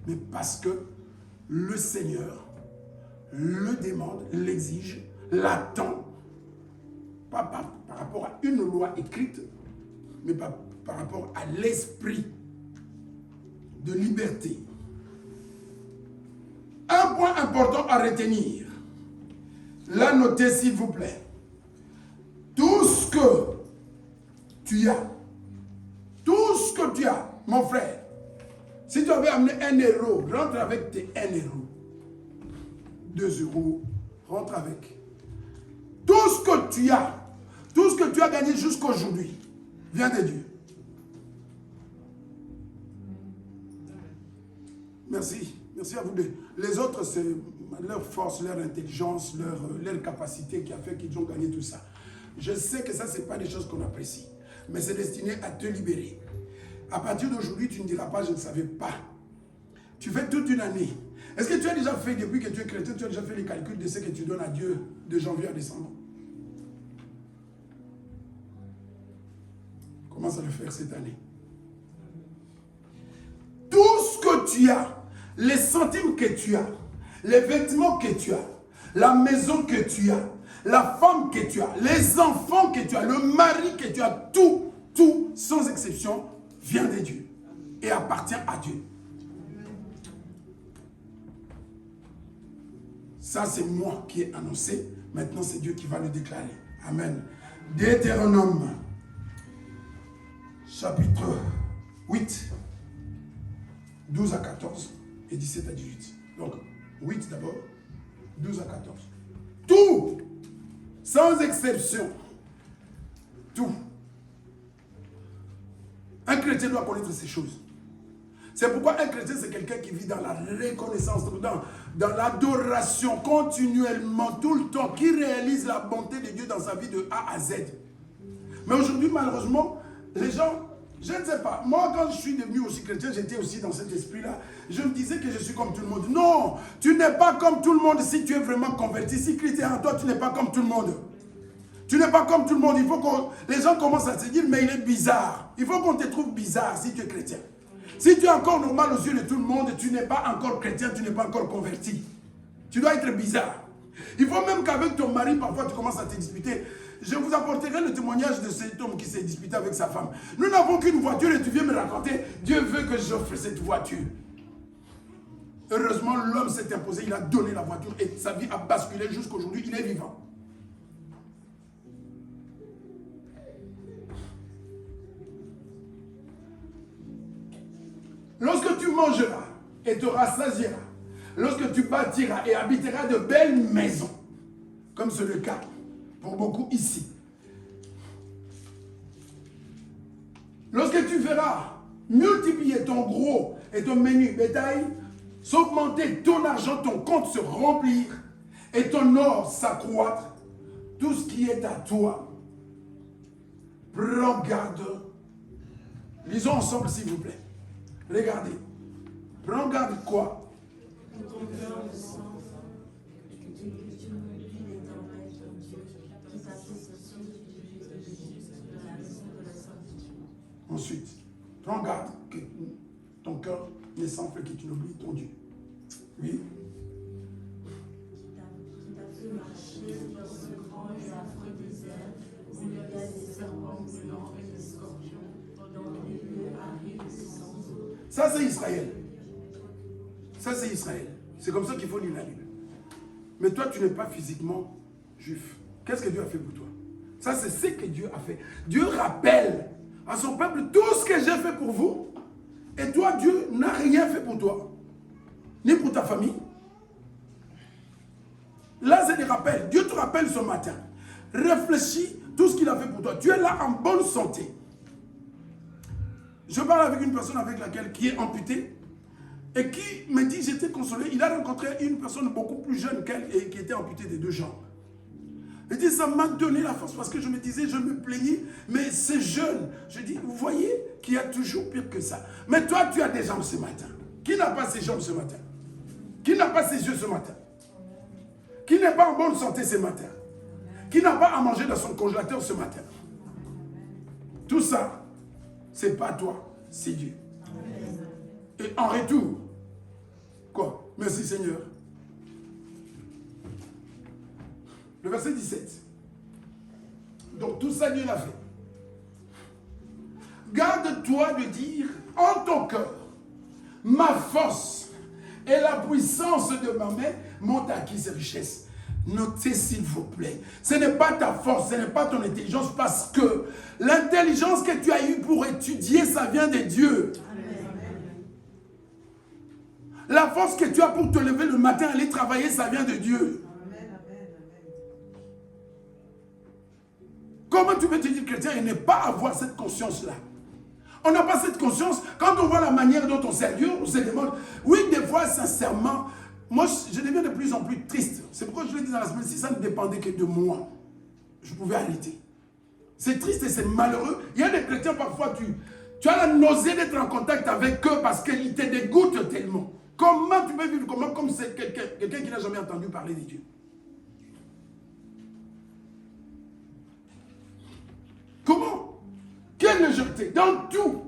mais parce que le Seigneur le demande, l'exige, l'attend, pas par rapport à une loi écrite, mais par rapport à l'esprit de liberté. Un point important à retenir. Là, notez s'il vous plaît. Tout ce que tu as, mon frère, si tu avais amené 1 euro, rentre avec tes 1 euro. 2 euros, rentre avec. Tout ce que tu as gagné jusqu'à aujourd'hui, vient de Dieu. Merci. Merci à vous deux. Les autres, c'est leur force, leur intelligence, leur capacité qui a fait qu'ils ont gagné tout ça. Je sais que ça, ce n'est pas des choses qu'on apprécie. Mais c'est destiné à te libérer. À partir d'aujourd'hui, tu ne diras pas, je ne savais pas. Tu fais toute une année. Est-ce que tu as déjà fait, depuis que tu es chrétien, tu as déjà fait les calculs de ce que tu donnes à Dieu de janvier à décembre? Commence à le faire cette année. Tout ce que tu as, les centimes que tu as, les vêtements que tu as, la maison que tu as, la femme que tu as, les enfants que tu as, le mari que tu as, tout, sans exception, vient de Dieu et appartient à Dieu. Ça, c'est moi qui ai annoncé. Maintenant, c'est Dieu qui va le déclarer. Amen. Deutéronome, chapitre 8, 12 à 14 et 17 à 18. Donc, 8 d'abord, 12 à 14. Tout, sans exception, tout. Un chrétien doit connaître ces choses. C'est pourquoi un chrétien, c'est quelqu'un qui vit dans la reconnaissance, dans l'adoration continuellement, tout le temps, qui réalise la bonté de Dieu dans sa vie de A à Z. Mais aujourd'hui, malheureusement, les gens, je ne sais pas, moi quand je suis devenu aussi chrétien, j'étais aussi dans cet esprit-là. Je me disais que je suis comme tout le monde. Non, tu n'es pas comme tout le monde si tu es vraiment converti. Si Christ est en toi, tu n'es pas comme tout le monde. Tu n'es pas comme tout le monde. Il faut que les gens commencent à se dire, mais il est bizarre. Il faut qu'on te trouve bizarre si tu es chrétien. Si tu es encore normal aux yeux de tout le monde, tu n'es pas encore chrétien, tu n'es pas encore converti. Tu dois être bizarre. Il faut même qu'avec ton mari, parfois tu commences à te disputer. Je vous apporterai le témoignage de cet homme qui s'est disputé avec sa femme. Nous n'avons qu'une voiture et tu viens me raconter, Dieu veut que j'offre cette voiture. Heureusement, l'homme s'est imposé, il a donné la voiture et sa vie a basculé jusqu'à aujourd'hui, il est vivant. Lorsque tu mangeras et te rassasieras, lorsque tu bâtiras et habiteras de belles maisons, comme c'est le cas pour beaucoup ici, lorsque tu verras multiplier ton gros et ton menu bétail, s'augmenter ton argent, ton compte se remplir et ton or s'accroître, tout ce qui est à toi, prends garde. Lisons ensemble s'il vous plaît. Regardez. Prends garde quoi? Ensuite, prends garde que ton cœur ne s'enfle que tu n'oublies ton Dieu. Oui. Ça, c'est Israël. Ça, c'est Israël. C'est comme ça qu'il faut lire la Bible. Mais toi, tu n'es pas physiquement juif. Qu'est-ce que Dieu a fait pour toi? Ça, c'est ce que Dieu a fait. Dieu rappelle à son peuple tout ce que j'ai fait pour vous. Et toi, Dieu n'a rien fait pour toi. Ni pour ta famille. Là, c'est des rappels. Dieu te rappelle ce matin. Réfléchis tout ce qu'il a fait pour toi. Tu es là en bonne santé. Je parle avec une personne avec laquelle qui est amputée et qui me dit j'étais consolé. Il a rencontré une personne beaucoup plus jeune qu'elle et qui était amputée des 2 jambes. Il dit ça m'a donné la force parce que je me disais, je me plaignais, mais c'est jeune. Je dis, vous voyez qu'il y a toujours pire que ça. Mais toi, tu as des jambes ce matin. Qui n'a pas ses jambes ce matin? Qui n'a pas ses yeux ce matin? Qui n'est pas en bonne santé ce matin? Qui n'a pas à manger dans son congélateur ce matin? Tout ça, c'est pas toi, c'est Dieu. Et en retour, quoi? Merci Seigneur. Le verset 17. Donc tout ça, Dieu l'a fait. Garde-toi de dire en ton cœur, ma force et la puissance de ma main m'ont acquis ces richesses. Notez s'il vous plaît, ce n'est pas ta force, ce n'est pas ton intelligence, parce que l'intelligence que tu as eue pour étudier, ça vient de Dieu. La force que tu as pour te lever le matin, aller travailler, ça vient de Dieu. Comment tu peux te dire chrétien et ne pas avoir cette conscience-là? On n'a pas cette conscience. Quand on voit la manière dont on sert Dieu, on se demande, oui, des fois, sincèrement, moi, je deviens de plus en plus triste. C'est pourquoi je l'ai dit dans la semaine, si ça ne dépendait que de moi, je pouvais arrêter. C'est triste et c'est malheureux. Il y a des chrétiens, parfois, tu as la nausée d'être en contact avec eux parce qu'ils te dégoûtent tellement. Comment tu peux vivre comme c'est quelqu'un qui n'a jamais entendu parler de Dieu? Comment? Quelle légèreté? Dans tout.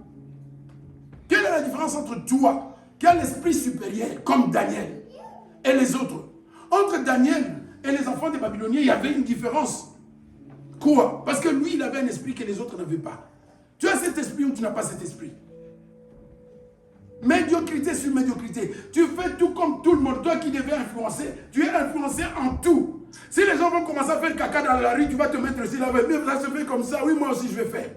Quelle est la différence entre toi, qui a l'esprit supérieur, comme Daniel, et les autres? Entre Daniel et les enfants des Babyloniens, il y avait une différence. Quoi? Parce que lui, il avait un esprit que les autres n'avaient pas. Tu as cet esprit ou tu n'as pas cet esprit? Médiocrité sur médiocrité. Tu fais tout comme tout le monde. Toi qui devais influencer, tu es influencé en tout. Si les gens vont commencer à faire caca dans la rue, tu vas te mettre ici, là, mais ça se fait comme ça, oui, moi aussi je vais faire.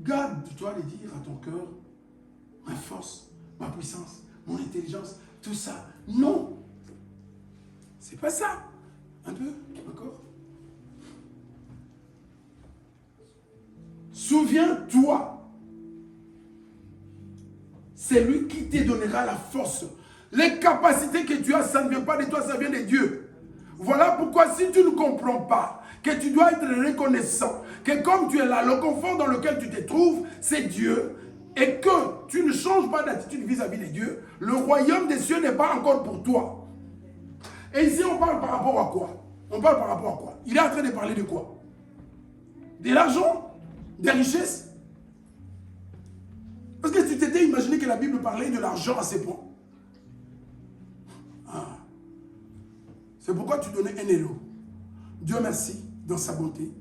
Garde-toi de dire à ton cœur, ma force, ma puissance, mon intelligence, tout ça. Non. C'est pas ça. Un peu, d'accord? Souviens-toi, c'est lui qui te donnera la force. Les capacités que tu as, ça ne vient pas de toi, ça vient de Dieu. Voilà pourquoi si tu ne comprends pas que tu dois être reconnaissant, que comme tu es là, le confort dans lequel tu te trouves, c'est Dieu, et que tu ne changes pas d'attitude vis-à-vis de Dieu, le royaume des cieux n'est pas encore pour toi. Et ici, on parle par rapport à quoi? On parle par rapport à quoi? Il est en train de parler de quoi? De l'argent? Des richesses? Parce que tu t'étais imaginé que la Bible parlait de l'argent à ces points. Ah. C'est pourquoi tu donnais 1 euro. Dieu merci, dans sa bonté.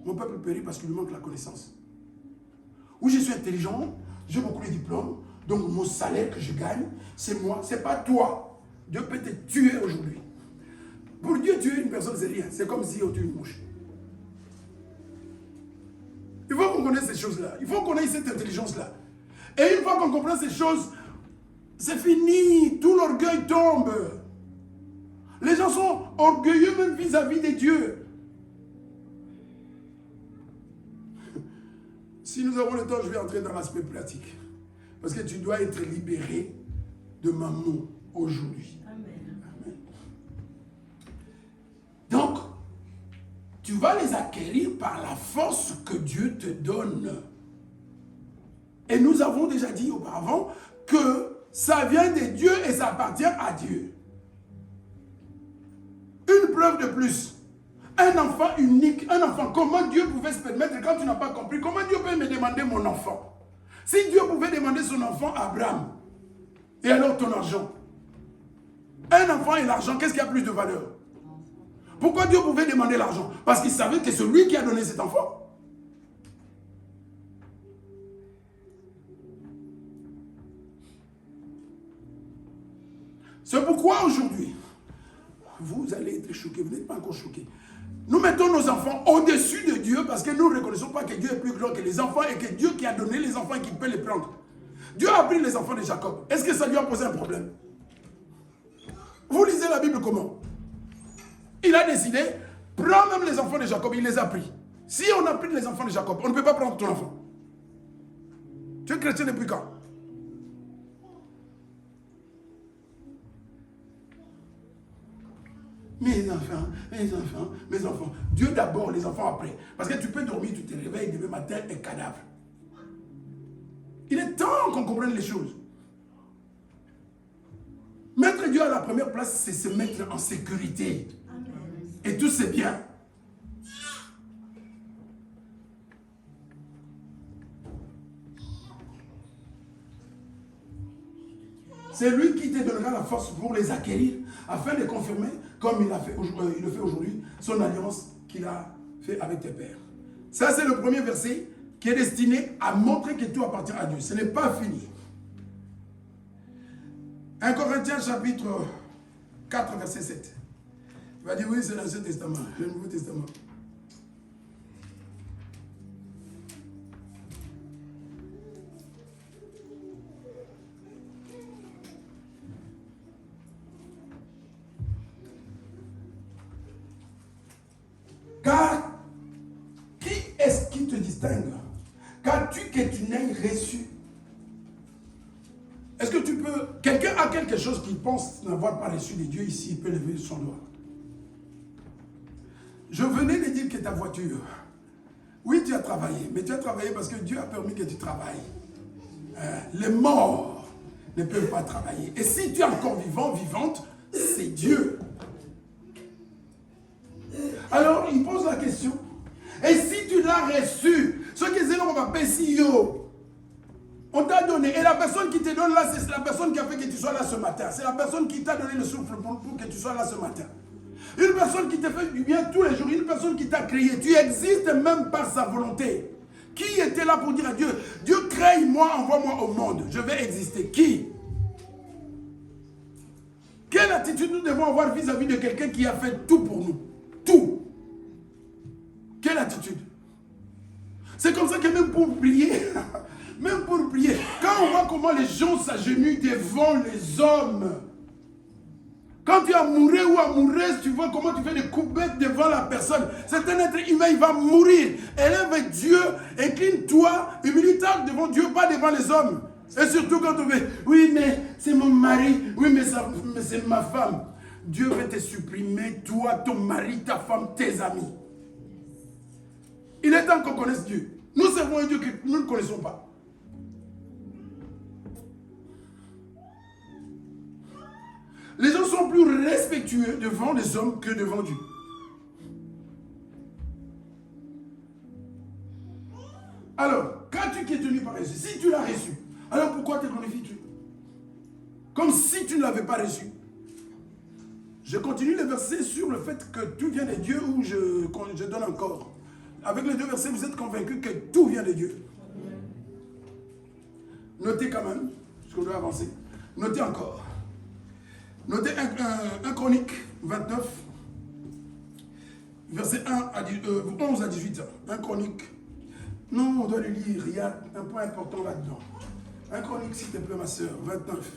Mon peuple périt parce qu'il lui manque la connaissance. Oui, je suis intelligent, j'ai beaucoup de diplômes, donc mon salaire que je gagne, c'est moi, c'est pas toi. Dieu peut te tuer aujourd'hui. Pour Dieu, tuer une personne, c'est rien. C'est comme si on tue une mouche. Il faut qu'on connaisse ces choses-là. Il faut qu'on ait cette intelligence-là. Et une fois qu'on comprend ces choses, c'est fini. Tout l'orgueil tombe. Les gens sont orgueilleux même vis-à-vis de Dieu. Si nous avons le temps, je vais entrer dans l'aspect pratique. Parce que tu dois être libéré de mammon aujourd'hui. Amen. Amen. Donc, tu vas les acquérir par la force que Dieu te donne. Et nous avons déjà dit auparavant que ça vient de Dieu et ça appartient à Dieu. Une preuve de plus. Un enfant unique, un enfant. Comment Dieu pouvait se permettre quand tu n'as pas compris? Comment Dieu peut me demander mon enfant? Si Dieu pouvait demander son enfant à Abraham, et alors ton argent? Un enfant et l'argent, qu'est-ce qui a plus de valeur? Pourquoi Dieu pouvait demander l'argent? Parce qu'il savait que c'est lui qui a donné cet enfant. C'est pourquoi aujourd'hui, vous allez être choqués, vous n'êtes pas encore choqués. Nous mettons nos enfants au-dessus de Dieu parce que nous ne reconnaissons pas que Dieu est plus grand que les enfants et que Dieu qui a donné les enfants et qui peut les prendre. Dieu a pris les enfants de Jacob. Est-ce que ça lui a posé un problème? Vous lisez la Bible comment? Il a décidé, prends même les enfants de Jacob, il les a pris. Si on a pris les enfants de Jacob, on ne peut pas prendre ton enfant. Tu es chrétien depuis quand? Mes enfants, mes enfants, mes enfants. Dieu d'abord, les enfants après. Parce que tu peux dormir, tu te réveilles demain matin, un cadavre. Il est temps qu'on comprenne les choses. Mettre Dieu à la première place, c'est se mettre en sécurité. Et tout c'est bien. C'est lui qui te donnera la force pour les acquérir, afin de confirmer, comme il le fait aujourd'hui, son alliance qu'il a fait avec tes pères. Ça, c'est le premier verset qui est destiné à montrer que tout appartient à Dieu. Ce n'est pas fini. 1 Corinthiens chapitre 4, verset 7. Tu vas dire, oui, c'est l'Ancien Testament, le Nouveau Testament. Car qui est-ce qui te distingue? Qu'as-tu que tu n'aies reçu? Est-ce que tu peux... Quelqu'un a quelque chose qu'il pense n'avoir pas reçu de Dieu ici, il peut lever son doigt. Je venais de dire que ta voiture, oui, tu as travaillé, mais tu as travaillé parce que Dieu a permis que tu travailles. Les morts ne peuvent pas travailler. Et si tu es encore vivant, vivante, c'est Dieu. Alors, il pose la question. Et si tu l'as reçu, ce que c'est on va payer, on t'a donné. Et la personne qui te donne là, c'est la personne qui a fait que tu sois là ce matin. C'est la personne qui t'a donné le souffle pour que tu sois là ce matin. Une personne qui te fait du bien tous les jours. Une personne qui t'a créé. Tu existes même par sa volonté. Qui était là pour dire à Dieu, Dieu crée-moi, envoie-moi au monde. Je vais exister. Qui? Quelle attitude nous devons avoir vis-à-vis de quelqu'un qui a fait tout pour nous? Tout. Quelle attitude? C'est comme ça que même pour prier, quand on voit comment les gens s'agenouillent devant les hommes, quand tu es amoureux ou amoureuse, tu vois comment tu fais des coupettes devant la personne. C'est un être humain, il va mourir. Élève Dieu, incline-toi, humilie-toi devant Dieu, pas devant les hommes. Et surtout quand on fait, oui mais c'est mon mari, oui mais c'est ma femme. Dieu va te supprimer, toi, ton mari, ta femme, tes amis. Il est temps qu'on connaisse Dieu. Nous servons un Dieu que nous ne connaissons pas. Les gens sont plus respectueux devant les hommes que devant Dieu. Alors, qu'as-tu qui est tenu par Jésus? Si tu l'as reçu, alors pourquoi te glorifies-tu? Comme si tu ne l'avais pas reçu. Je continue le verset sur le fait que tout vient de Dieu ou je donne encore. Avec les deux versets, vous êtes convaincus que tout vient de Dieu. Notez quand même, parce qu'on doit avancer. Notez encore. Notez 1 Chronique 29, verset 11 à 18. 1 Chronique. Non, on doit le lire. Il y a un point important là-dedans. 1 Chronique, s'il te plaît, ma soeur, 29.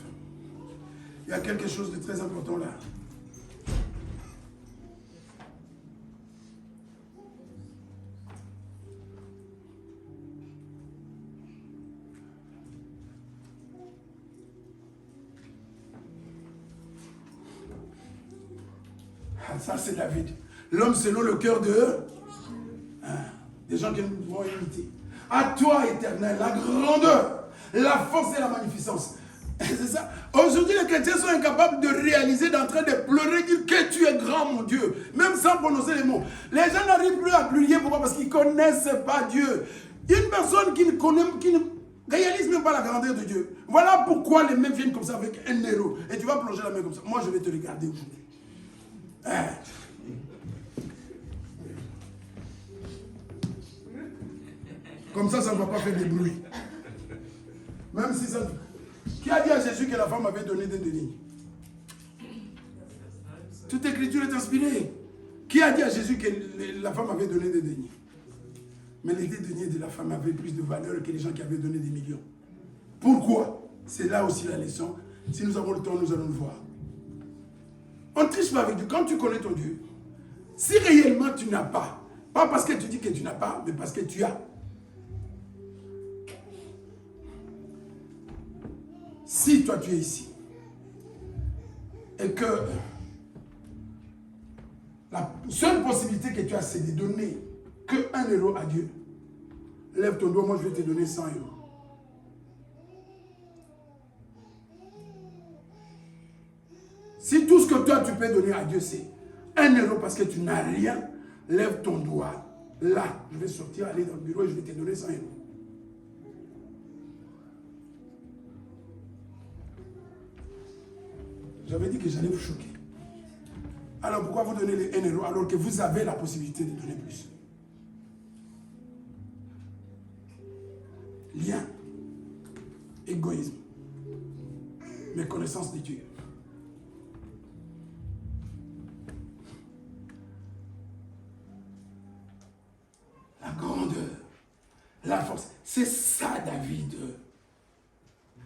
Il y a quelque chose de très important là. Ça, c'est David. L'homme selon le cœur des gens qui nous vont imiter. À toi, Éternel, la grandeur, la force et la magnificence. C'est ça. Aujourd'hui, les chrétiens sont incapables de réaliser, d'entrer de pleurer, dire que tu es grand, mon Dieu. Même sans prononcer les mots. Les gens n'arrivent plus à prier. Pourquoi? Parce qu'ils ne connaissent pas Dieu. Une personne qui ne connaît, qui ne réalise même pas la grandeur de Dieu. Voilà pourquoi les mains viennent comme ça avec un héros. Et tu vas plonger la main comme ça. Moi, je vais te regarder aujourd'hui. Comme ça ne va pas faire de bruit. Même si ça... Qui a dit à Jésus que la femme avait donné des deniers? Toute écriture est inspirée. Qui a dit à Jésus que la femme avait donné des deniers? Mais les deniers de la femme avaient plus de valeur que les gens qui avaient donné des millions. Pourquoi? C'est là aussi la leçon. Si nous avons le temps, nous allons le voir. On ne triche pas avec Dieu. Quand tu connais ton Dieu, si réellement tu n'as pas parce que tu dis que tu n'as pas, mais parce que tu as. Si toi tu es ici et que la seule possibilité que tu as, c'est de donner que 1 euro à Dieu, lève ton doigt, moi je vais te donner 100 euros. Si tout ce que toi tu peux donner à Dieu c'est 1 euro parce que tu n'as rien, lève ton doigt. Là, je vais sortir, aller dans le bureau et je vais te donner 100 euros. J'avais dit que j'allais vous choquer. Alors pourquoi vous donnez les 1 euro alors que vous avez la possibilité de donner plus? Lien, égoïsme, méconnaissance de Dieu. La grandeur, la force, c'est ça David.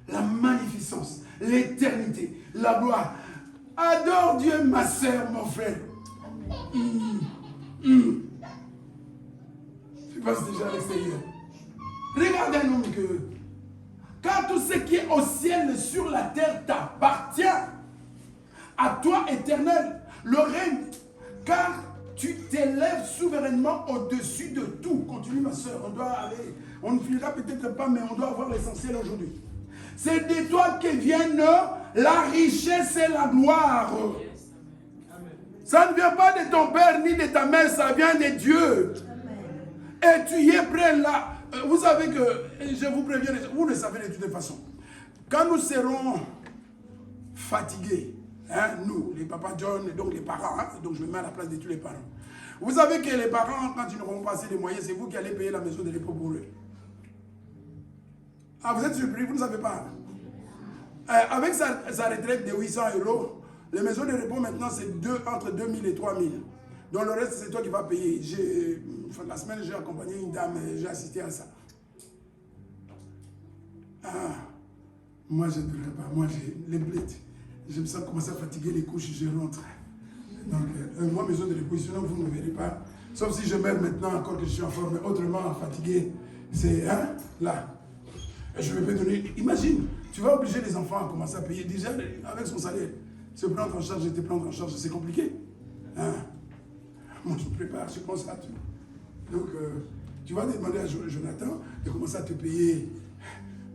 La magnificence, l'éternité, la gloire. Adore Dieu, ma sœur, mon frère. Je passe déjà à l'extérieur. Regarde un homme que, quand tout ce qui est au ciel et sur la terre t'appartient, à toi éternel, le règne, car tu t'élèves souverainement au-dessus de tout. Continue ma sœur, on doit aller, on ne finira peut-être pas, mais on doit avoir l'essentiel aujourd'hui. C'est de toi que viennent la richesse et la gloire. Ça ne vient pas de ton père ni de ta mère, ça vient de Dieu. Et tu y es prêt là. Vous savez que, je vous préviens, vous le savez de toute façon. Quand nous serons fatigués, hein, nous, les papas John, donc les parents, hein, donc je me mets à la place de tous les parents. Vous savez que les parents, quand ils n'auront pas assez de moyens, c'est vous qui allez payer la maison de repos pour eux. Ah, vous êtes surpris, vous ne savez pas. Avec sa retraite de 800 euros, les maisons de repos maintenant c'est entre 2000 et 3000. Donc le reste c'est toi qui vas payer. La semaine j'ai accompagné une dame, j'ai assisté à ça. Ah, moi je ne devrais pas, moi j'ai les blettes. Je me sens commencer à fatiguer les couches, je rentre. Donc moi maison de repos, sinon vous ne me verrez pas. Sauf si je meurs maintenant encore que je suis en forme, mais autrement fatigué, c'est hein, là. Et je vais me donner, imagine, tu vas obliger les enfants à commencer à payer déjà avec son salaire. Se prendre en charge et te prendre en charge, c'est compliqué. Hein? Moi, je me prépare, je pense à tout. Donc, tu vas demander à Jonathan de commencer à te payer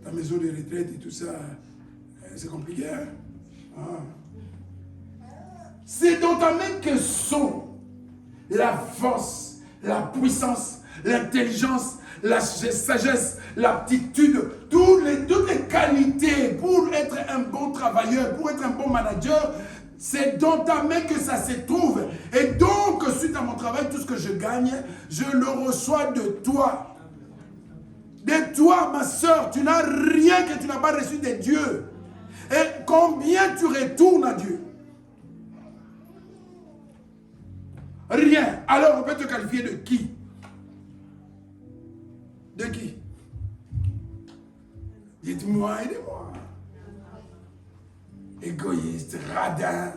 ta maison de retraite et tout ça. C'est compliqué, hein? Ah. C'est dans ta main que sont la force, la puissance, l'intelligence, la sagesse, l'aptitude, toutes les qualités pour être un bon travailleur, pour être un bon manager. C'est dans ta main que ça se trouve. Et donc, suite à mon travail, tout ce que je gagne, je le reçois de toi. De toi, ma soeur, tu n'as rien que tu n'as pas reçu de Dieu. Et combien tu retournes à Dieu? Rien. Alors, on peut te qualifier de qui? De qui? Dites-moi, aidez-moi. Égoïste, radin.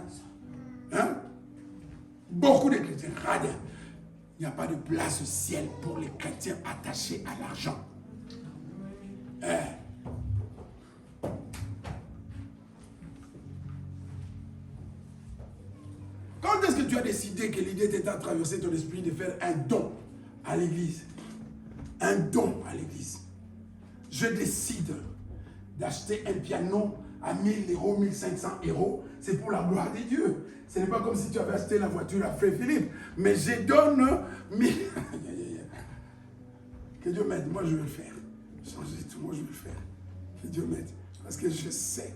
Hein? Beaucoup de chrétiens radins. Il n'y a pas de place au ciel pour les chrétiens attachés à l'argent. Hein? Quand est-ce que tu as décidé que l'idée t'a traversé ton esprit de faire un don à l'église? Un don à l'église. Je décide d'acheter un piano à 1000 euros, 1500 euros, c'est pour la gloire de Dieu. Ce n'est pas comme si tu avais acheté la voiture à Frère Philippe. Mais je donne 1000. Que Dieu m'aide, moi je vais le faire. Changer tout, moi je vais le faire. Que Dieu m'aide. Parce que je sais,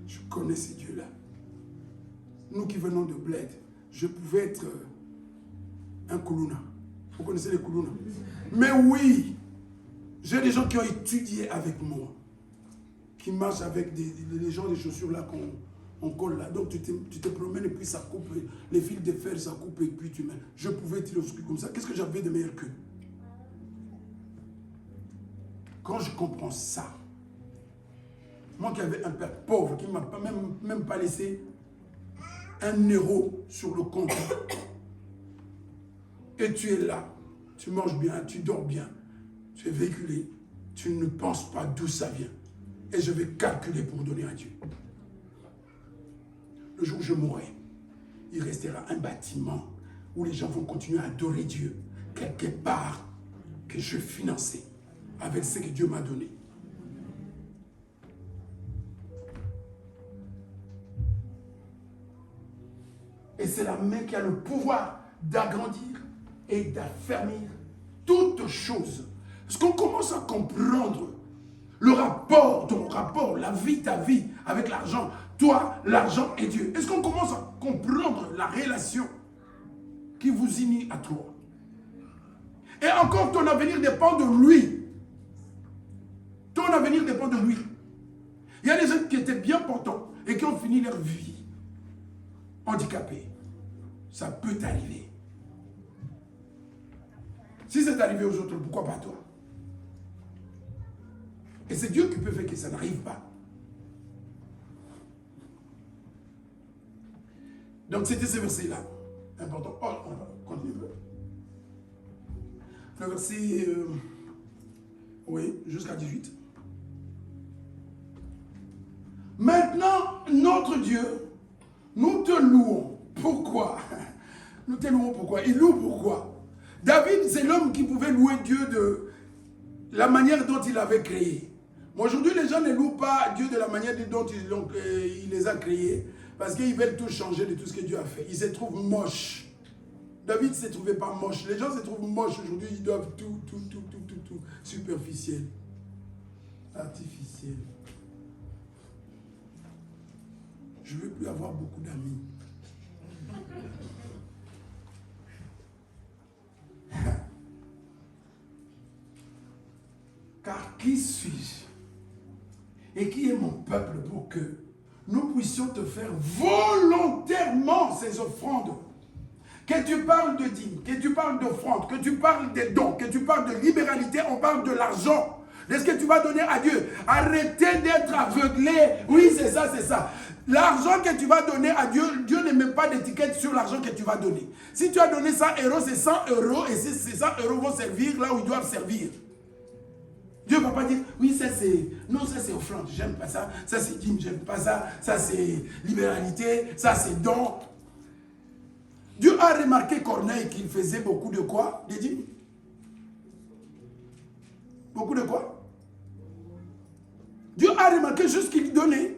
je connais ces dieux-là. Nous qui venons de Bled, je pouvais être un Koulouna. Vous connaissez les Koulouna? Mais oui, j'ai des gens qui ont étudié avec moi, qui marchent avec les gens des chaussures là qu'on colle là. Donc tu te promènes et puis ça coupe, les fils de fer ça coupe et puis tu mets. Je pouvais tirer comme ça. Qu'est-ce que j'avais de meilleur qu'eux? Quand je comprends ça, moi qui avais un père pauvre qui ne m'a même pas laissé 1 euro sur le compte, et tu es là, tu manges bien, tu dors bien, tu es véhiculé, tu ne penses pas d'où ça vient. Et je vais calculer pour donner à Dieu. Le jour où je mourrai, il restera un bâtiment où les gens vont continuer à adorer Dieu, quelque part que je finançais avec ce que Dieu m'a donné. Et c'est la main qui a le pouvoir d'agrandir et d'affermir toutes choses. Parce qu'on commence à comprendre le rapport, ton rapport, la vie, ta vie avec l'argent, toi, l'argent et Dieu. Est-ce qu'on commence à comprendre la relation qui vous unit à toi? Et encore, ton avenir dépend de lui. Ton avenir dépend de lui. Il y a des gens qui étaient bien portants et qui ont fini leur vie handicapés. Ça peut t'arriver. Si c'est arrivé aux autres, pourquoi pas toi? Et c'est Dieu qui peut faire que ça n'arrive pas. Donc c'était ce verset-là. Important. Oh, on va continuer. Le verset, oui, jusqu'à 18. Maintenant, notre Dieu, nous te louons. Pourquoi? Nous te louons pourquoi? Il loue pourquoi? David, c'est l'homme qui pouvait louer Dieu de la manière dont il avait créé. Mais aujourd'hui, les gens ne louent pas Dieu de la manière dont il les a créés, parce qu'ils veulent tout changer de tout ce que Dieu a fait. Ils se trouvent moches. David ne se trouvait pas moche. Les gens se trouvent moches aujourd'hui, ils doivent tout superficiel, artificiel. Je ne veux plus avoir beaucoup d'amis. Car qui suis-je? Et qui est mon peuple pour que nous puissions te faire volontairement ces offrandes? Que tu parles de dîmes, que tu parles d'offrandes, que tu parles des dons, que tu parles de libéralité, on parle de l'argent. De ce que tu vas donner à Dieu. Arrêtez d'être aveuglé. Oui, c'est ça, c'est ça. L'argent que tu vas donner à Dieu, Dieu ne met pas d'étiquette sur l'argent que tu vas donner. Si tu as donné 100 euros, c'est 100 euros et ces 100 euros vont servir là où ils doivent servir. Dieu ne va pas dire, oui, ça c'est, non, ça c'est offrande, j'aime pas ça, ça c'est dîme, j'aime pas ça, ça c'est libéralité, ça c'est don. Dieu a remarqué Corneille qu'il faisait beaucoup de quoi? Des dîmes. Beaucoup de quoi? Dieu a remarqué juste qu'il donnait.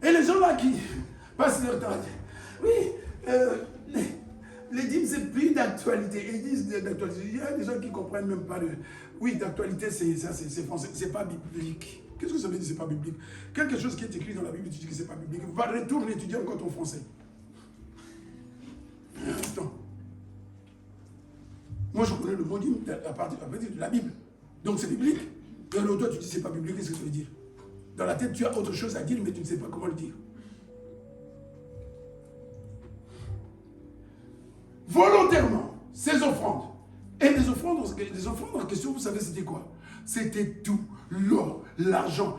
Et les gens là qui passent leur temps, oui, les dîmes c'est plus d'actualité. Ils disent d'actualité. Il y a des gens qui ne comprennent même pas. Oui, d'actualité c'est français, c'est pas biblique. Qu'est-ce que ça veut dire c'est pas biblique? Quelque chose qui est écrit dans la Bible, tu dis que c'est pas biblique. Va retourner étudier encore ton français. Un instant. Moi je connais le mot dîme à partir de la Bible. Donc c'est biblique. Et alors toi tu dis c'est pas biblique, qu'est-ce que ça veut dire? Dans la tête tu as autre chose à dire mais tu ne sais pas comment le dire. Volontairement, ces offrandes. Et les offrandes en question, vous savez c'était quoi? C'était tout. L'or, l'argent.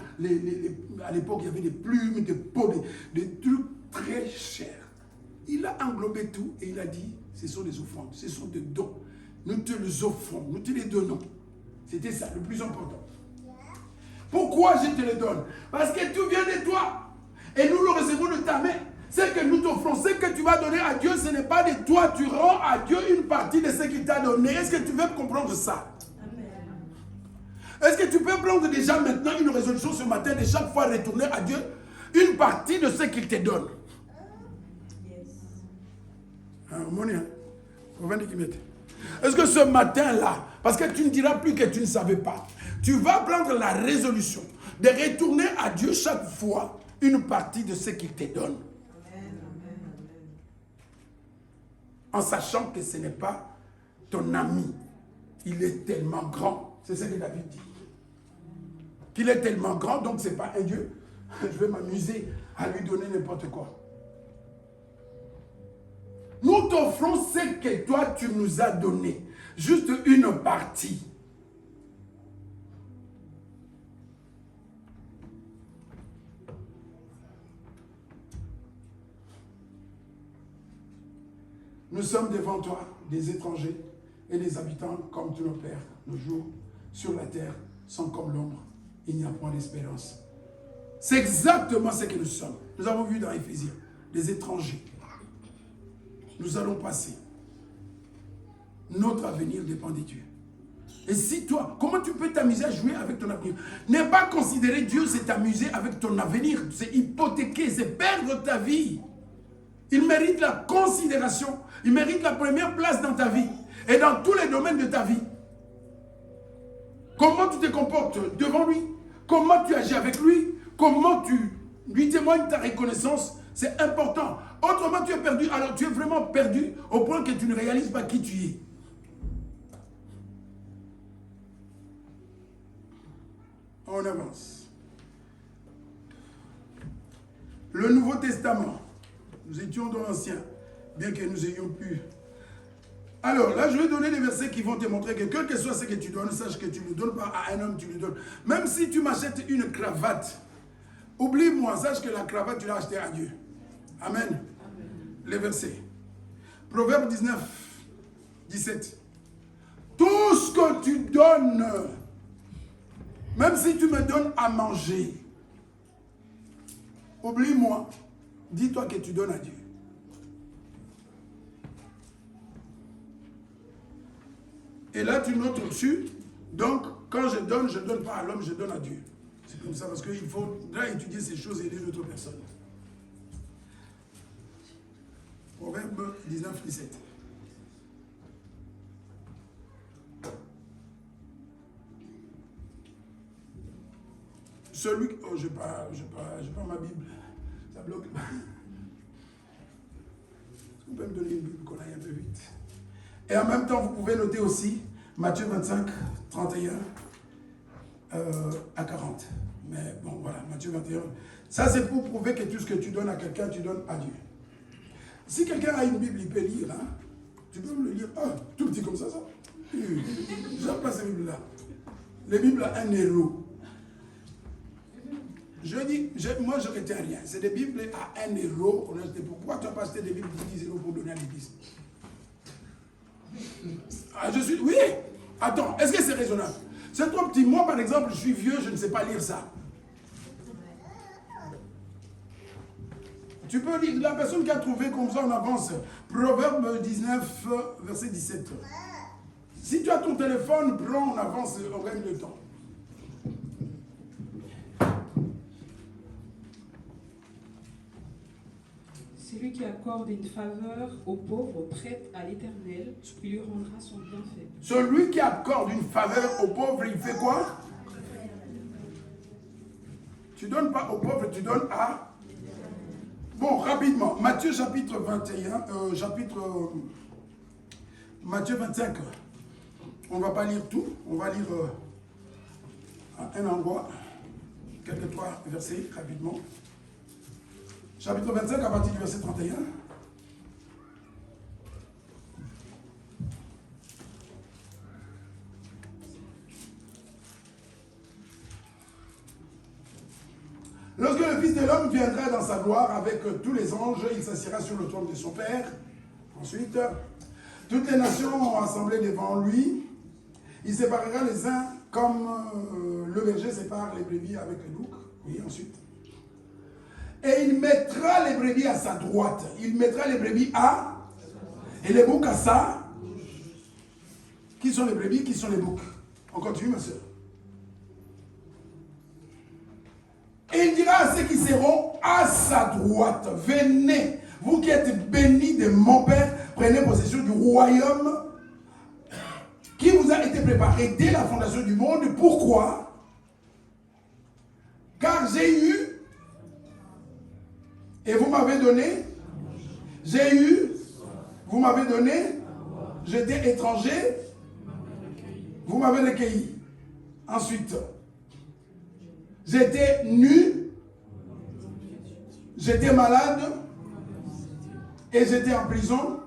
À l'époque il y avait des plumes, des pots, des trucs très chers. Il a englobé tout et il a dit ce sont des offrandes, ce sont des dons. Nous te les offrons, nous te les donnons. C'était ça, le plus important. Pourquoi je te les donne? Parce que tout vient de toi. Et nous le recevons de ta main. C'est que nous t'offrons, ce que tu vas donner à Dieu, ce n'est pas de toi. Tu rends à Dieu une partie de ce qu'il t'a donné. Est-ce que tu veux comprendre ça? Est-ce que tu peux prendre déjà maintenant une résolution ce matin de chaque fois retourner à Dieu une partie de ce qu'il te donne? Est-ce que ce matin-là, parce que tu ne diras plus que tu ne savais pas, tu vas prendre la résolution de retourner à Dieu chaque fois une partie de ce qu'il te donne? En sachant que ce n'est pas ton ami. Il est tellement grand. C'est ce que David dit. Qu'il est tellement grand, donc ce n'est pas un Dieu. Je vais m'amuser à lui donner n'importe quoi. Nous t'offrons ce que toi tu nous as donné. Juste une partie. Nous sommes devant toi, des étrangers et des habitants comme tous nos pères. Nos jours sur la terre sont comme l'ombre. Il n'y a point d'espérance. C'est exactement ce que nous sommes. Nous avons vu dans Éphésiens, des étrangers. Nous allons passer. Notre avenir dépend de Dieu. Et si toi, comment tu peux t'amuser à jouer avec ton avenir? Ne pas considérer Dieu, c'est t'amuser avec ton avenir. C'est hypothéquer, c'est perdre ta vie. Il mérite la considération. Il mérite la première place dans ta vie. Et dans tous les domaines de ta vie. Comment tu te comportes devant lui? Comment tu agis avec lui? Comment tu lui témoignes ta reconnaissance? C'est important. Autrement, tu es perdu. Alors, tu es vraiment perdu au point que tu ne réalises pas qui tu es. On avance. Le Nouveau Testament. Nous étions dans l'Ancien, bien que nous ayons pu. Alors, là, je vais donner des versets qui vont te montrer que quel que soit ce que tu donnes, sache que tu ne donnes pas à un homme, tu le donnes. Même si tu m'achètes une cravate, oublie-moi, sache que la cravate, tu l'as achetée à Dieu. Amen. Amen. Les versets. Proverbe 19, 17. Tout ce que tu donnes, même si tu me donnes à manger, oublie-moi, dis-toi que tu donnes à Dieu. Et là, tu notes au-dessus. Donc, quand je donne pas à l'homme, je donne à Dieu. C'est comme ça, parce qu'il faudra étudier ces choses et aider d'autres personnes. Proverbe 19, 17. Celui... Oh, je n'ai pas ma Bible. Ça bloque. Vous pouvez me donner une Bible qu'on aille un peu vite. Et en même temps, vous pouvez noter aussi Matthieu 25, 31 à 40. Mais bon, voilà, Matthieu 21. Ça, c'est pour prouver que tout ce que tu donnes à quelqu'un, tu donnes à Dieu. Si quelqu'un a une Bible, il peut lire. Hein? Tu peux me le lire. Ah, tout petit comme ça. J'aime pas ces Bibles-là. Les Bibles à 1 euro. Je dis, moi je ne retiens rien. C'est des Bibles à 1 euro qu'on a acheté. Pourquoi tu n'as pas acheté des Bibles de 10 euros pour donner à l'église? Ah, oui. Attends, est-ce que c'est raisonnable? C'est trop petit. Moi, par exemple, je suis vieux, je ne sais pas lire ça. Tu peux lire. La personne qui a trouvé comme ça, on avance. Proverbe 19, verset 17. Si tu as ton téléphone, prends, on avance, on gagne le temps. Celui qui accorde une faveur aux pauvres prête à l'Éternel, il lui rendra son bienfait. Celui qui accorde une faveur aux pauvres, il fait quoi? Tu ne donnes pas aux pauvres, tu donnes à... Bon, rapidement, Matthieu chapitre 21, Matthieu 25. On ne va pas lire tout, on va lire à un endroit, quelques trois versets, rapidement. Chapitre 25, à partir du verset 31. Lorsque le Fils de l'homme viendra dans sa gloire avec tous les anges, il s'assiera sur le trône de son Père. Ensuite, toutes les nations ont assemblé devant lui. Il séparera les uns comme le berger sépare les brebis avec les boucs. Oui, ensuite. Et il mettra les brebis à sa droite. Il mettra les brebis à... Et les boucs à sa... Qui sont les brebis? Qui sont les boucs? On continue, ma soeur. Et il dira à ceux qui seront à sa droite, venez, vous qui êtes bénis de mon Père, prenez possession du royaume qui vous a été préparé dès la fondation du monde. Pourquoi? Car j'ai eu, et vous m'avez donné, j'ai eu, vous m'avez donné, j'étais étranger, vous m'avez recueilli. Ensuite, j'étais nu, j'étais malade et j'étais en prison.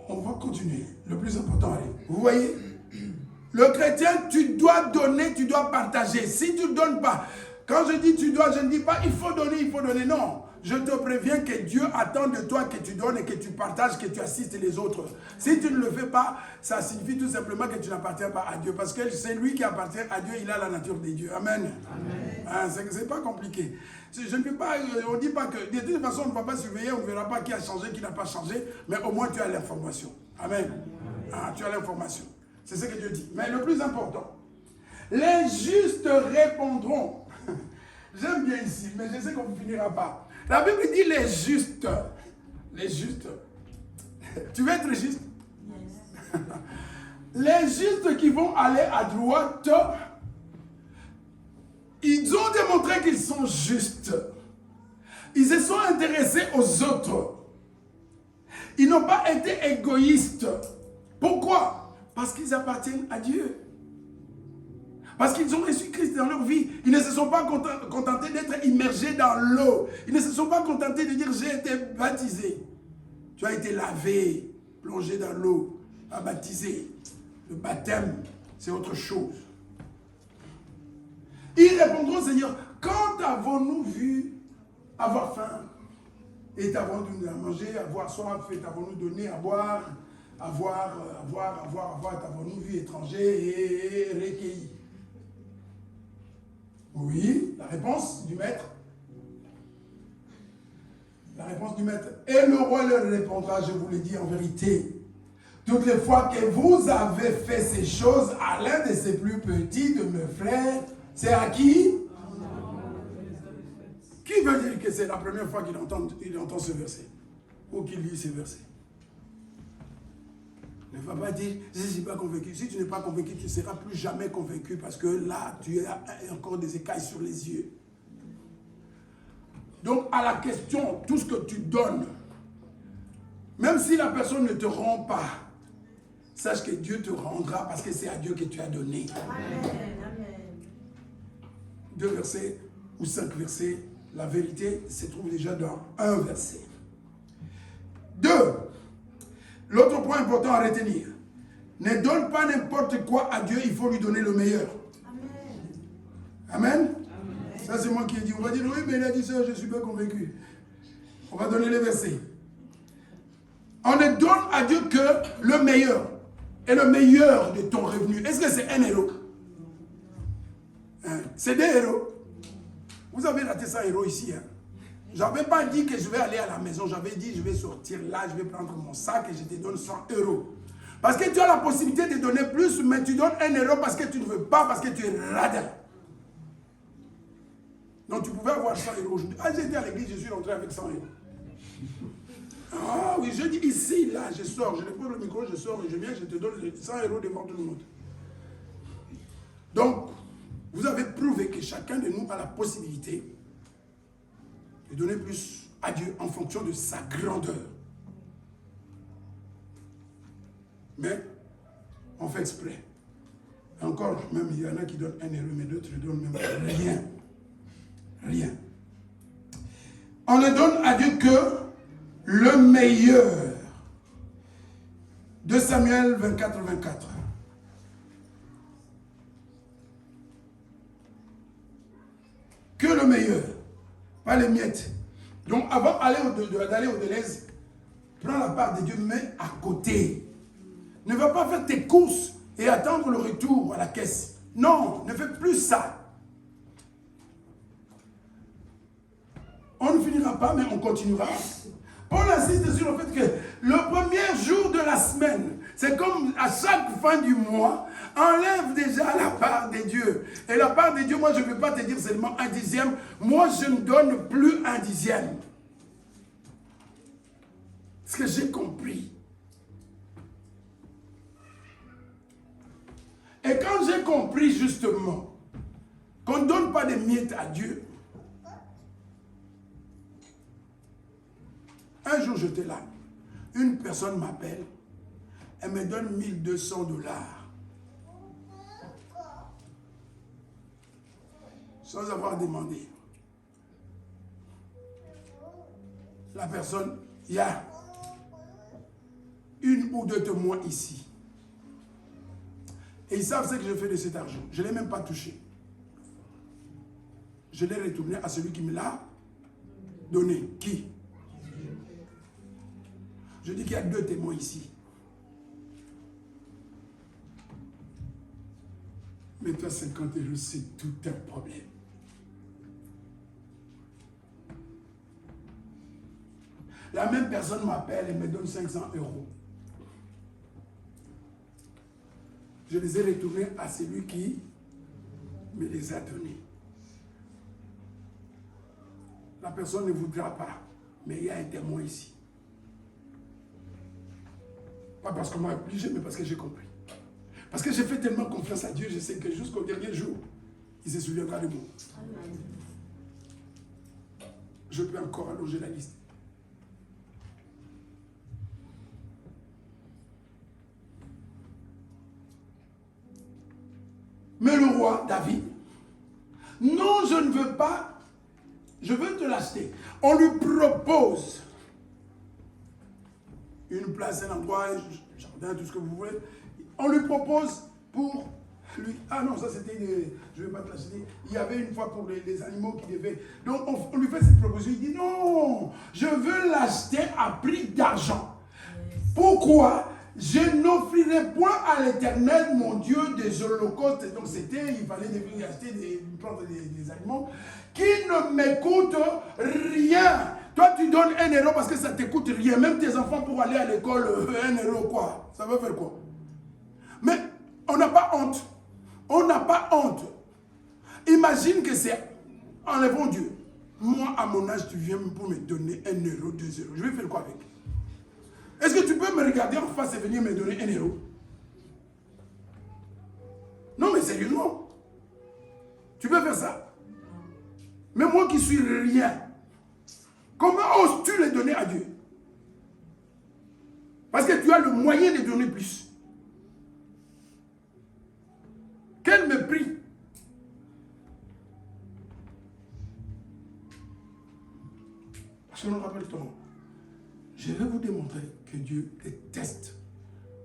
On va continuer. Le plus important, allez. Vous voyez? Le chrétien, tu dois donner, tu dois partager. Si tu ne donnes pas, quand je dis tu dois, je ne dis pas il faut donner, non. Je te préviens que Dieu attend de toi que tu donnes et que tu partages, que tu assistes les autres. Si tu ne le fais pas, ça signifie tout simplement que tu n'appartiens pas à Dieu. Parce que c'est lui qui appartient à Dieu, il a la nature de Dieu. Amen. Hein, c'est pas compliqué. Je ne peux pas, on ne dit pas que, de toute façon, on ne va pas surveiller, on ne verra pas qui a changé, qui n'a pas changé, mais au moins tu as l'information. Amen. Ah, tu as l'information. C'est ce que Dieu dit. Mais le plus important, les justes répondront. J'aime bien ici, mais je sais qu'on ne finira pas. La Bible dit les justes. Les justes. Tu veux être juste? Yes. Les justes qui vont aller à droite, ils ont démontré qu'ils sont justes. Ils se sont intéressés aux autres. Ils n'ont pas été égoïstes. Pourquoi? Parce qu'ils appartiennent à Dieu. Parce qu'ils ont reçu Christ dans leur vie. Ils ne se sont pas contentés d'être immergés dans l'eau. Ils ne se sont pas contentés de dire j'ai été baptisé. Tu as été lavé, plongé dans l'eau, baptisé. Le baptême, c'est autre chose. Ils répondront au Seigneur, quand avons-nous vu avoir faim? Et t'avons-nous à manger, avoir soif, et t'avons-nous donné à boire, t'avons-nous vu étranger et recueilli? Oui, la réponse du maître. La réponse du maître. Et le roi leur répondra, je vous le dis en vérité, toutes les fois que vous avez fait ces choses à l'un de ces plus petits de mes frères, c'est à qui? Qui veut dire que c'est la première fois qu'il entend ce verset? Ou qu'il lit ce verset? Ne va pas dire, je ne suis pas convaincu. Si tu n'es pas convaincu, tu ne seras plus jamais convaincu parce que là, tu as encore des écailles sur les yeux. Donc, à la question, tout ce que tu donnes, même si la personne ne te rend pas, sache que Dieu te rendra parce que c'est à Dieu que tu as donné. Amen. 2 versets ou 5 versets, la vérité se trouve déjà dans un verset. 2. L'autre point important à retenir, ne donne pas n'importe quoi à Dieu, il faut lui donner le meilleur. Amen. Amen. Amen. Ça c'est moi qui ai dit. On va dire, oui, mais il a dit ça, je ne suis pas convaincu. On va donner les versets. On ne donne à Dieu que le meilleur. Et le meilleur de ton revenu. Est-ce que c'est 1 euro? Hein? C'est 2 euros. Vous avez raté 100 euros ici. Hein? Je n'avais pas dit que je vais aller à la maison. J'avais dit, je vais sortir là, je vais prendre mon sac et je te donne 100 euros. Parce que tu as la possibilité de donner plus, mais tu donnes 1 euro parce que tu ne veux pas, parce que tu es radin. Donc tu pouvais avoir 100 euros aujourd'hui. Ah, j'étais à l'église, je suis rentré avec 100 euros. Ah oui, je dis ici, là, je sors, je prends le micro, je sors et je viens, je te donne 100 euros devant tout le monde. Donc, vous avez prouvé que chacun de nous a la possibilité de donner plus à Dieu en fonction de sa grandeur. Mais, on fait exprès. Encore, même, il y en a qui donnent 1 euro, mais d'autres ne donnent même rien. Rien. On ne donne à Dieu que le meilleur. 2 Samuel 24, 24. Que le meilleur. Pas les miettes. Donc avant d'aller au délèze, prends la part de Dieu, mets à côté. Ne va pas faire tes courses et attendre le retour à la caisse. Non, ne fais plus ça. On ne finira pas, mais on continuera. Paul insiste sur le fait que le premier jour de la semaine, c'est comme à chaque fin du mois, Enlève déjà la part de Dieu. Et la part de Dieu, moi je ne veux pas te dire seulement un dixième. Moi je ne donne plus un dixième. Ce que j'ai compris. Et quand j'ai compris justement qu'on ne donne pas de miettes à Dieu, un jour j'étais là, une personne m'appelle, elle me donne $1200 sans avoir demandé. La personne, il y a une ou deux témoins ici. Et ils savent ce que je fais de cet argent. Je ne l'ai même pas touché. Je l'ai retourné à celui qui me l'a donné. Qui? Je dis qu'il y a deux témoins ici. Mais toi, 50 €, c'est tout un problème. La même personne m'appelle et me donne 500 €. Je les ai retournés à celui qui me les a donnés. La personne ne voudra pas, mais il y a un témoin ici. Pas parce qu'on m'a obligé, mais parce que j'ai compris. Parce que j'ai fait tellement confiance à Dieu, je sais que jusqu'au dernier jour, il se souviendra de moi. Je peux encore allonger la liste. Mais le roi David, non, je ne veux pas, je veux te l'acheter. On lui propose une place, un endroit, un jardin, tout ce que vous voulez. On lui propose pour lui. Ah non, ça c'était, je ne vais pas te l'acheter. Il y avait une fois pour les animaux qui devaient. Donc on lui fait cette proposition. Il dit non, je veux l'acheter à prix d'argent. Pourquoi? Je n'offrirai point à l'Éternel, mon Dieu, des holocaustes. Donc c'était, il fallait venir acheter prendre des aliments qui ne m'écoutent rien. Toi, tu donnes 1 € parce que ça ne t'écoute rien. Même tes enfants pour aller à l'école, 1 € quoi? Ça veut faire quoi? Mais on n'a pas honte. On n'a pas honte. Imagine que c'est enlevons Dieu. Moi, à mon âge, tu viens pour me donner 1 €, 2 €. Je vais faire quoi avec? Est-ce que tu peux me regarder en face et venir me donner 1 €? Non, mais sérieusement. Tu peux faire ça? Mais moi qui suis rien, comment oses-tu les donner à Dieu? Parce que tu as le moyen de donner plus. Quel mépris! Parce que nous rappelle-t-on, je vais vous démontrer que Dieu déteste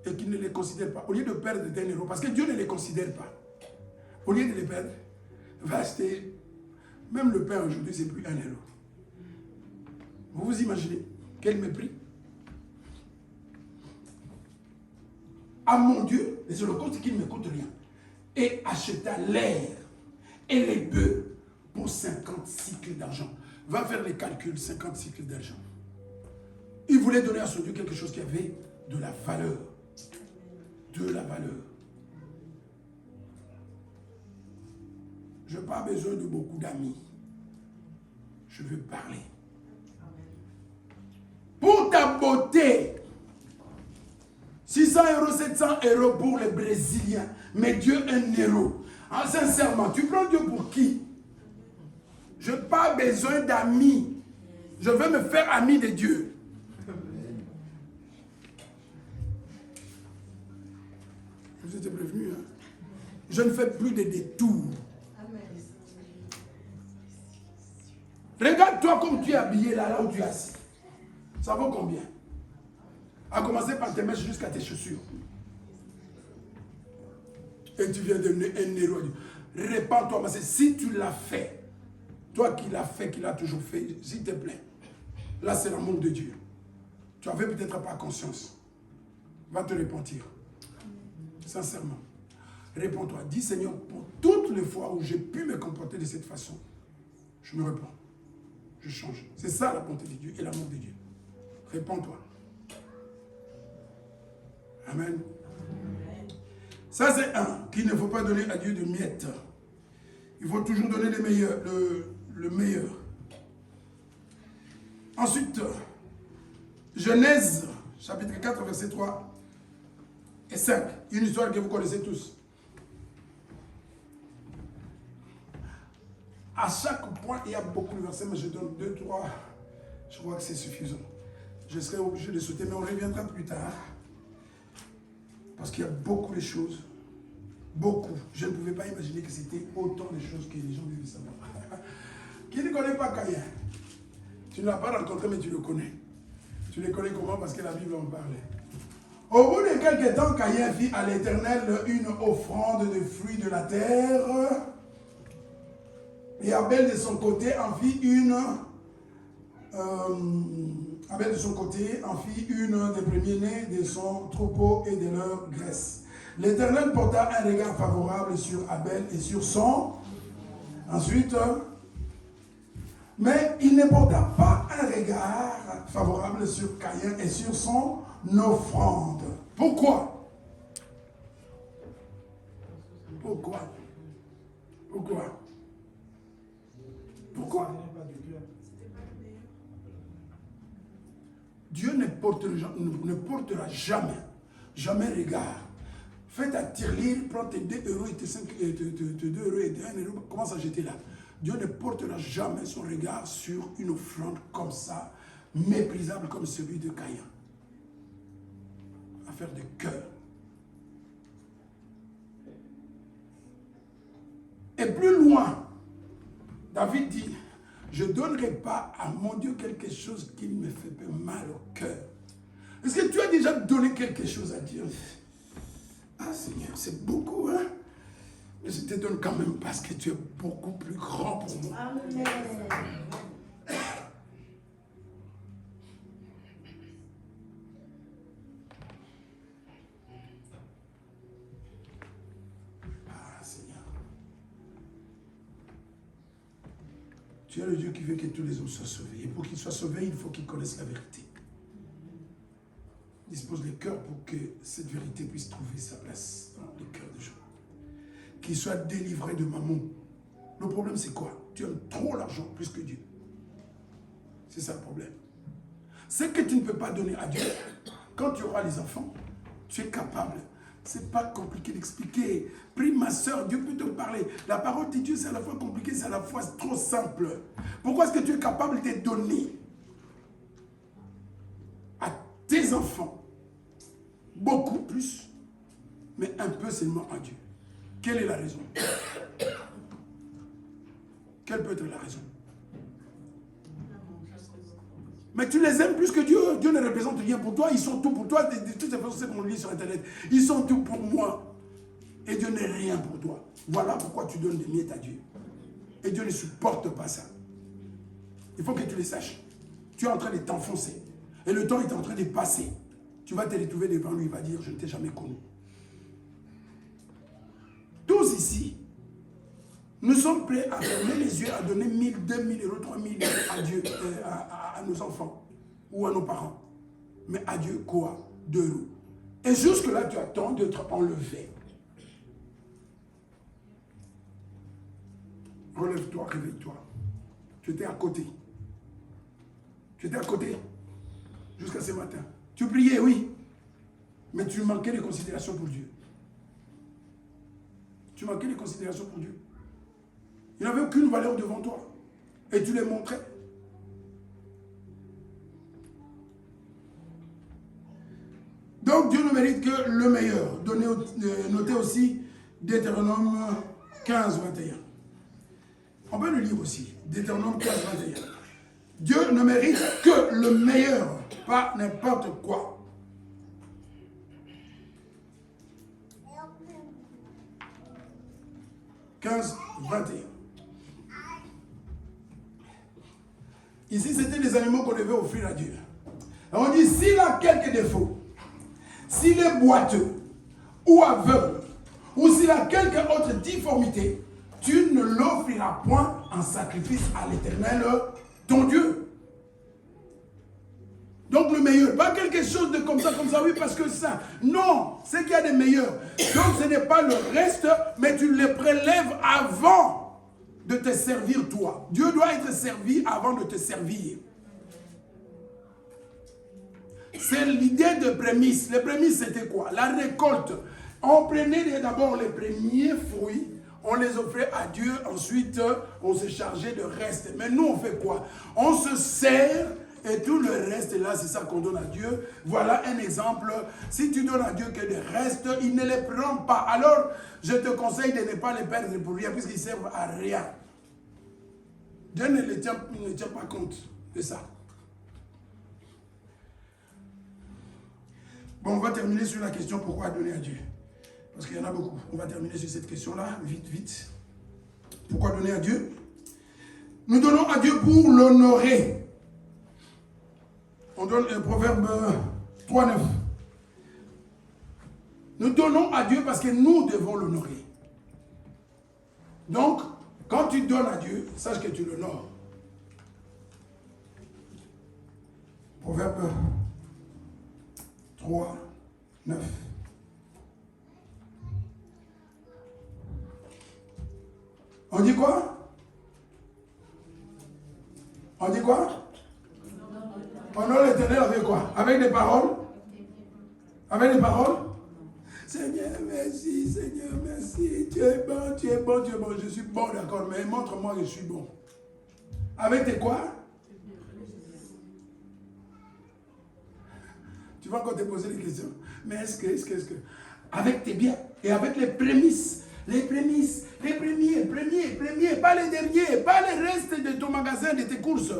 et qu'il ne les considère pas. Au lieu de perdre 1 €, parce que Dieu ne les considère pas, au lieu de les perdre, va acheter, même le pain aujourd'hui, c'est plus 1 €. Vous vous imaginez quel mépris? À mon Dieu, les holocaustes qui ne me coûtent rien. Et acheta l'air et les bœufs pour 50 cycles d'argent. Va faire les calculs, 50 cycles d'argent. Il voulait donner à son Dieu quelque chose qui avait de la valeur. De la valeur. Je n'ai pas besoin de beaucoup d'amis. Je veux parler. Pour ta beauté, 600 €, 700 € pour les Brésiliens, mais Dieu 1 €. Ah, sincèrement, tu prends Dieu pour qui? Je n'ai pas besoin d'amis. Je veux me faire ami de Dieu. Vous êtes prévenus, hein? Je ne fais plus de détours. Regarde-toi comme tu es habillé là où tu es assis. Ça vaut combien? À commencer par tes mèches jusqu'à tes chaussures. Et tu viens de donner 1 € à Dieu. Répands-toi, parce que si tu l'as fait, toi qui l'as fait, qui l'as toujours fait, s'il te plaît, là c'est l'amour de Dieu. Tu n'avais peut-être pas conscience. Va te repentir. Sincèrement. Réponds-toi. Dis Seigneur, pour toutes les fois où j'ai pu me comporter de cette façon, je me repens. Je change. C'est ça la bonté de Dieu et l'amour de Dieu. Réponds-toi. Amen. Ça, c'est un, qu'il ne faut pas donner à Dieu de miettes. Il faut toujours donner le meilleur. Ensuite, Genèse, chapitre 4, verset 3 et 5. Une histoire que vous connaissez tous. À chaque point, il y a beaucoup de versets, mais je donne 2, 3. Je crois que c'est suffisant. Je serai obligé de sauter, mais on reviendra plus tard. Parce qu'il y a beaucoup de choses. Beaucoup. Je ne pouvais pas imaginer que c'était autant de choses que les gens devaient savoir. Qui ne connaît pas Caïn? Tu ne l'as pas rencontré, mais tu le connais. Tu le connais comment? Parce que la Bible en parlait. Au bout de quelques temps, Caïn fit à l'Éternel une offrande de fruits de la terre. Et Abel de son côté en fit une des premiers-nés de son troupeau et de leur graisse. L'Éternel porta un regard favorable sur Abel et sur son. Ensuite, mais il ne porta pas un regard favorable sur Caïn et sur son offrande. Pourquoi? Pourquoi? Dieu ne portera jamais regard. Fais ta tirelire, prends tes 2 euros et tes 5 et tes 2 euros et tes 1 euro, commence à jeter là. Dieu ne portera jamais son regard sur une offrande comme ça, méprisable comme celui de Caïn. Affaire de cœur. Et plus loin, David dit, je ne donnerai pas à mon Dieu quelque chose qui me fait mal au cœur. Est-ce que tu as déjà donné quelque chose à Dieu? Ah Seigneur, c'est beaucoup, hein? Mais je te donne quand même parce que tu es beaucoup plus grand pour moi. Amen. Ah Seigneur. Tu es le Dieu qui veut que tous les hommes soient sauvés. Et pour qu'ils soient sauvés, il faut qu'ils connaissent la vérité. Dispose le cœur pour que cette vérité puisse trouver sa place dans le cœur des gens. Qu'ils soient délivrés de mammon. Le problème, c'est quoi? Tu aimes trop l'argent plus que Dieu. C'est ça le problème. C'est que tu ne peux pas donner à Dieu. Quand tu auras les enfants, tu es capable. C'est pas compliqué d'expliquer. Prie ma soeur, Dieu peut te parler. La parole de Dieu, c'est à la fois compliqué, c'est à la fois trop simple. Pourquoi est-ce que tu es capable de donner à tes enfants beaucoup plus, mais un peu seulement à Dieu? Quelle est la raison? Quelle peut être la raison? Mais tu les aimes plus que Dieu. Dieu ne représente rien pour toi. Ils sont tout pour toi. De toutes les façons, c'est qu'on lit sur Internet. Ils sont tout pour moi. Et Dieu n'est rien pour toi. Voilà pourquoi tu donnes des miettes à Dieu. Et Dieu ne supporte pas ça. Il faut que tu le saches. Tu es en train de t'enfoncer. Et le temps est en train de passer. Tu vas te retrouver devant lui. Il va dire, je ne t'ai jamais connu. Tous ici, nous sommes prêts à fermer les yeux, à donner 1000, 2000 euros, 3000 euros à Dieu, à nos enfants ou à nos parents. Mais à Dieu, quoi? 2 euros. Et jusque-là, tu attends d'être enlevé. Relève-toi, réveille-toi. Tu étais à côté. Tu étais à côté jusqu'à ce matin. Tu priais, oui, mais tu manquais de considération pour Dieu. Tu manquais de considération pour Dieu. Il n'avait aucune valeur devant toi. Et tu les montrais. Donc Dieu ne mérite que le meilleur. Notez aussi Deutéronome 15, 21. On peut le lire aussi. Deutéronome 15, 21. Dieu ne mérite que le meilleur, pas n'importe quoi. « 15, 21. Ici, c'était les animaux qu'on devait offrir à Dieu. Et on dit, s'il a quelques défauts, s'il est boiteux, ou aveugle, ou s'il a quelque autre difformité, tu ne l'offriras point en sacrifice à l'Éternel, ton Dieu. Donc le meilleur, pas quelque choses de comme ça, oui, parce que ça. Non, c'est qu'il y a des meilleurs. Donc ce n'est pas le reste, mais tu les prélèves avant de te servir toi. Dieu doit être servi avant de te servir. C'est l'idée de prémisse. Les prémices, c'était quoi? La récolte. On prenait d'abord les premiers fruits, on les offrait à Dieu, ensuite on se chargeait de reste. Mais nous, on fait quoi? On se sert et tout le reste, là, c'est ça qu'on donne à Dieu. Voilà un exemple. Si tu donnes à Dieu que des restes, il ne les prend pas. Alors, je te conseille de ne pas les perdre pour rien, puisqu'ils ne servent à rien. Dieu ne tient pas compte de ça. Bon, on va terminer sur la question pourquoi donner à Dieu. Parce qu'il y en a beaucoup. On va terminer sur cette question-là, vite. Pourquoi donner à Dieu? Nous donnons à Dieu pour l'honorer. On donne le Proverbe 3:9. Nous donnons à Dieu parce que nous devons l'honorer. Donc, quand tu donnes à Dieu, sache que tu l'honores. Proverbe 3:9. On dit quoi? On dit quoi? Honore l'Éternel avec quoi? Avec des paroles? Avec des paroles? Seigneur, merci, Seigneur, merci. Tu es bon, tu es bon, tu es bon. Je suis bon, d'accord, mais montre-moi que je suis bon. Avec tes quoi? Tu vas encore te poser des questions. Mais est-ce que? Avec tes biens et avec les prémices. Les premiers, pas les derniers, pas les restes de ton magasin, de tes courses.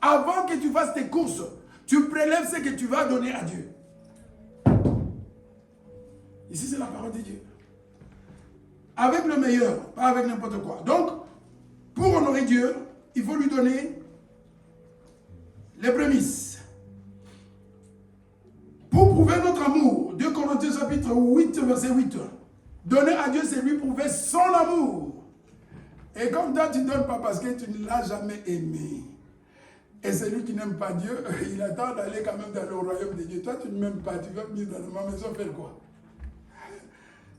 Avant que tu fasses tes courses, tu prélèves ce que tu vas donner à Dieu. Ici, c'est la parole de Dieu. Avec le meilleur, pas avec n'importe quoi. Donc, pour honorer Dieu, il faut lui donner les prémices. Pour prouver notre amour, 2 Corinthiens chapitre 8, verset 8. Donner à Dieu, c'est lui prouver son amour. Et comme toi, tu ne donnes pas parce que tu ne l'as jamais aimé. Et celui qui n'aime pas Dieu, il attend d'aller quand même dans le royaume de Dieu. Toi, tu ne m'aimes pas, tu vas venir dans ma maison faire quoi?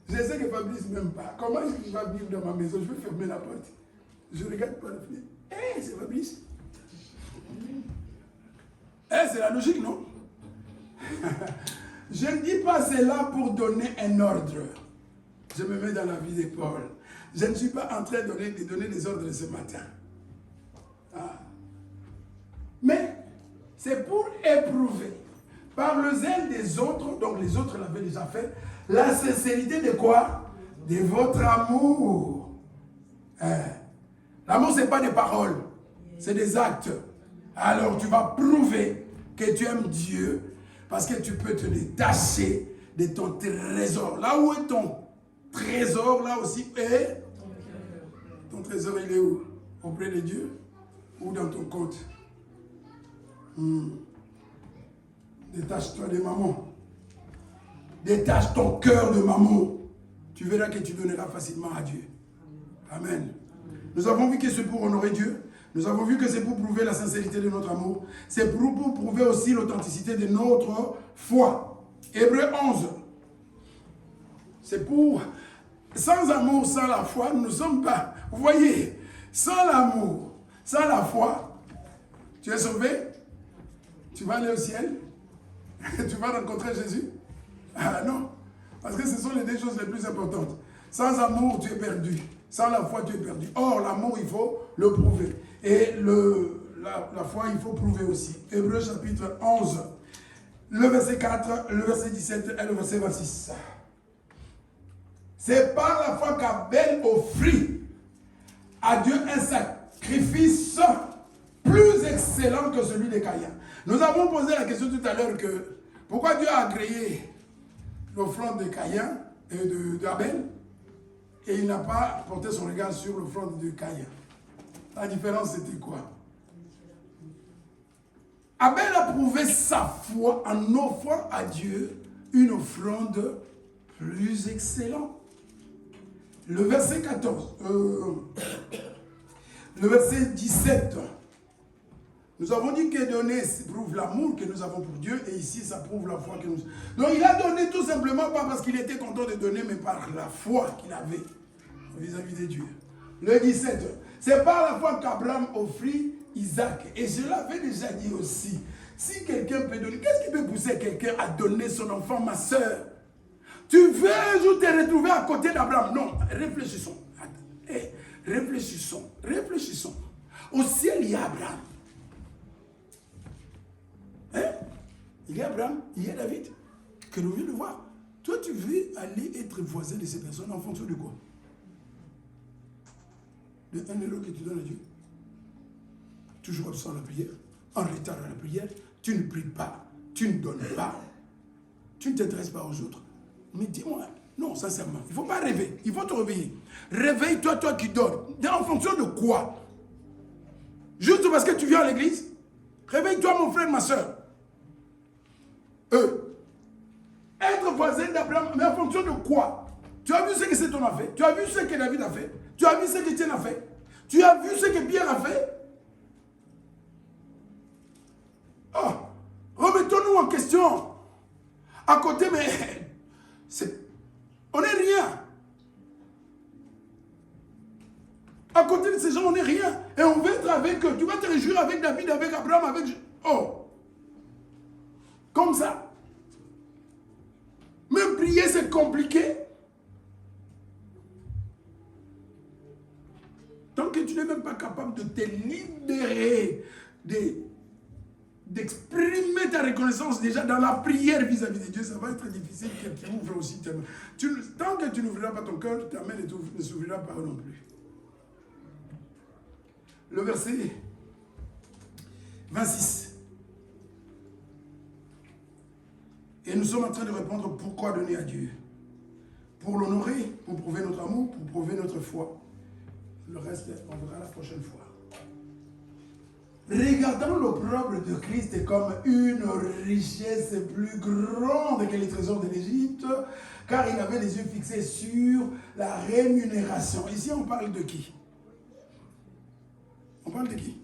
Je sais que Fabrice ne m'aime pas. Comment est-ce qu'il va venir dans ma maison? Je vais fermer la porte. Je regarde par la fenêtre. C'est Fabrice. C'est la logique, non? Je ne dis pas cela pour donner un ordre. Je me mets dans la vie de Paul. Je ne suis pas en train de donner des ordres ce matin. Mais c'est pour éprouver par le zèle des autres, donc les autres l'avaient déjà fait, la sincérité de quoi? De votre amour. L'amour, ce n'est pas des paroles, c'est des actes. Alors tu vas prouver que tu aimes Dieu parce que tu peux te détacher de ton trésor. Là où est ton trésor, là aussi est ton trésor, il est où? Auprès de Dieu ou dans ton compte? Détache-toi de maman. Détache ton cœur de maman. Tu verras que tu donneras facilement à Dieu. Amen. Nous avons vu que c'est pour honorer Dieu. Nous avons vu que c'est pour prouver la sincérité de notre amour. C'est pour prouver aussi l'authenticité de notre foi. Hébreux 11. C'est pour... Sans amour, sans la foi, nous ne sommes pas... Vous voyez, sans l'amour, sans la foi, tu es sauvé? Tu vas aller au ciel? Tu vas rencontrer Jésus? Ah non, parce que ce sont les deux choses les plus importantes. Sans amour, tu es perdu. Sans la foi, tu es perdu. Or, l'amour, il faut le prouver. Et la foi, il faut prouver aussi. Hébreux chapitre 11, le verset 4, le verset 17 et le verset 26. C'est par la foi qu'Abel offrit à Dieu un sacrifice plus excellent que celui de Caïn. Nous avons posé la question tout à l'heure que pourquoi Dieu a créé l'offrande de Caïn et d'Abel et il n'a pas porté son regard sur l'offrande de Caïn. La différence c'était quoi? Abel a prouvé sa foi en offrant à Dieu une offrande plus excellente. Le verset 14, le verset 17 Nous avons dit que donner prouve l'amour que nous avons pour Dieu, et ici ça prouve la foi que nous avons. Donc il a donné tout simplement pas parce qu'il était content de donner, mais par la foi qu'il avait vis-à-vis de Dieu. Le 17, c'est par la foi qu'Abraham offrit Isaac. Et je l'avais déjà dit aussi, si quelqu'un peut donner, qu'est-ce qui peut pousser quelqu'un à donner son enfant, ma soeur? Tu veux un jour te retrouver à côté d'Abraham? Non, réfléchissons. Réfléchissons. Au ciel, il y a Abraham. Hein? Il y a Abraham, il y a David, que nous venons de voir. Toi, tu veux aller être voisin de ces personnes en fonction de quoi? De 1 euro que tu donnes à Dieu. Toujours absent à la prière, en retard à la prière, tu ne pries pas, tu ne donnes pas, tu ne t'intéresses pas aux autres. Mais dis-moi, non, sincèrement, il ne faut pas rêver, il faut te réveiller. Réveille-toi, toi qui dors. En fonction de quoi? Juste parce que tu viens à l'église? Réveille-toi, mon frère, ma soeur. Être voisin d'Abraham, mais en fonction de quoi? Tu as vu ce que cet homme a fait? Tu as vu ce que David a fait? Tu as vu ce que Étienne a fait? Tu as vu ce que Pierre a fait? Oh, remettons-nous en question. À côté, mais on n'est rien. À côté de ces gens, on n'est rien. Et on veut être avec eux. Tu vas te réjouir avec David, avec Abraham, avec... Oh! Comme ça. Même prier, c'est compliqué. Tant que tu n'es même pas capable de te libérer, d'exprimer ta reconnaissance déjà dans la prière vis-à-vis de Dieu, ça va être difficile que tu ouvres aussi ta main. Tant que tu n'ouvriras pas ton cœur, ta main ne s'ouvrira pas non plus. Le verset 26. Et nous sommes en train de répondre pourquoi donner à Dieu. Pour l'honorer, pour prouver notre amour, pour prouver notre foi. Le reste, on verra la prochaine fois. Regardons l'opprobre de Christ comme une richesse plus grande que les trésors de l'Égypte, car il avait les yeux fixés sur la rémunération. Ici, on parle de qui? On parle de qui?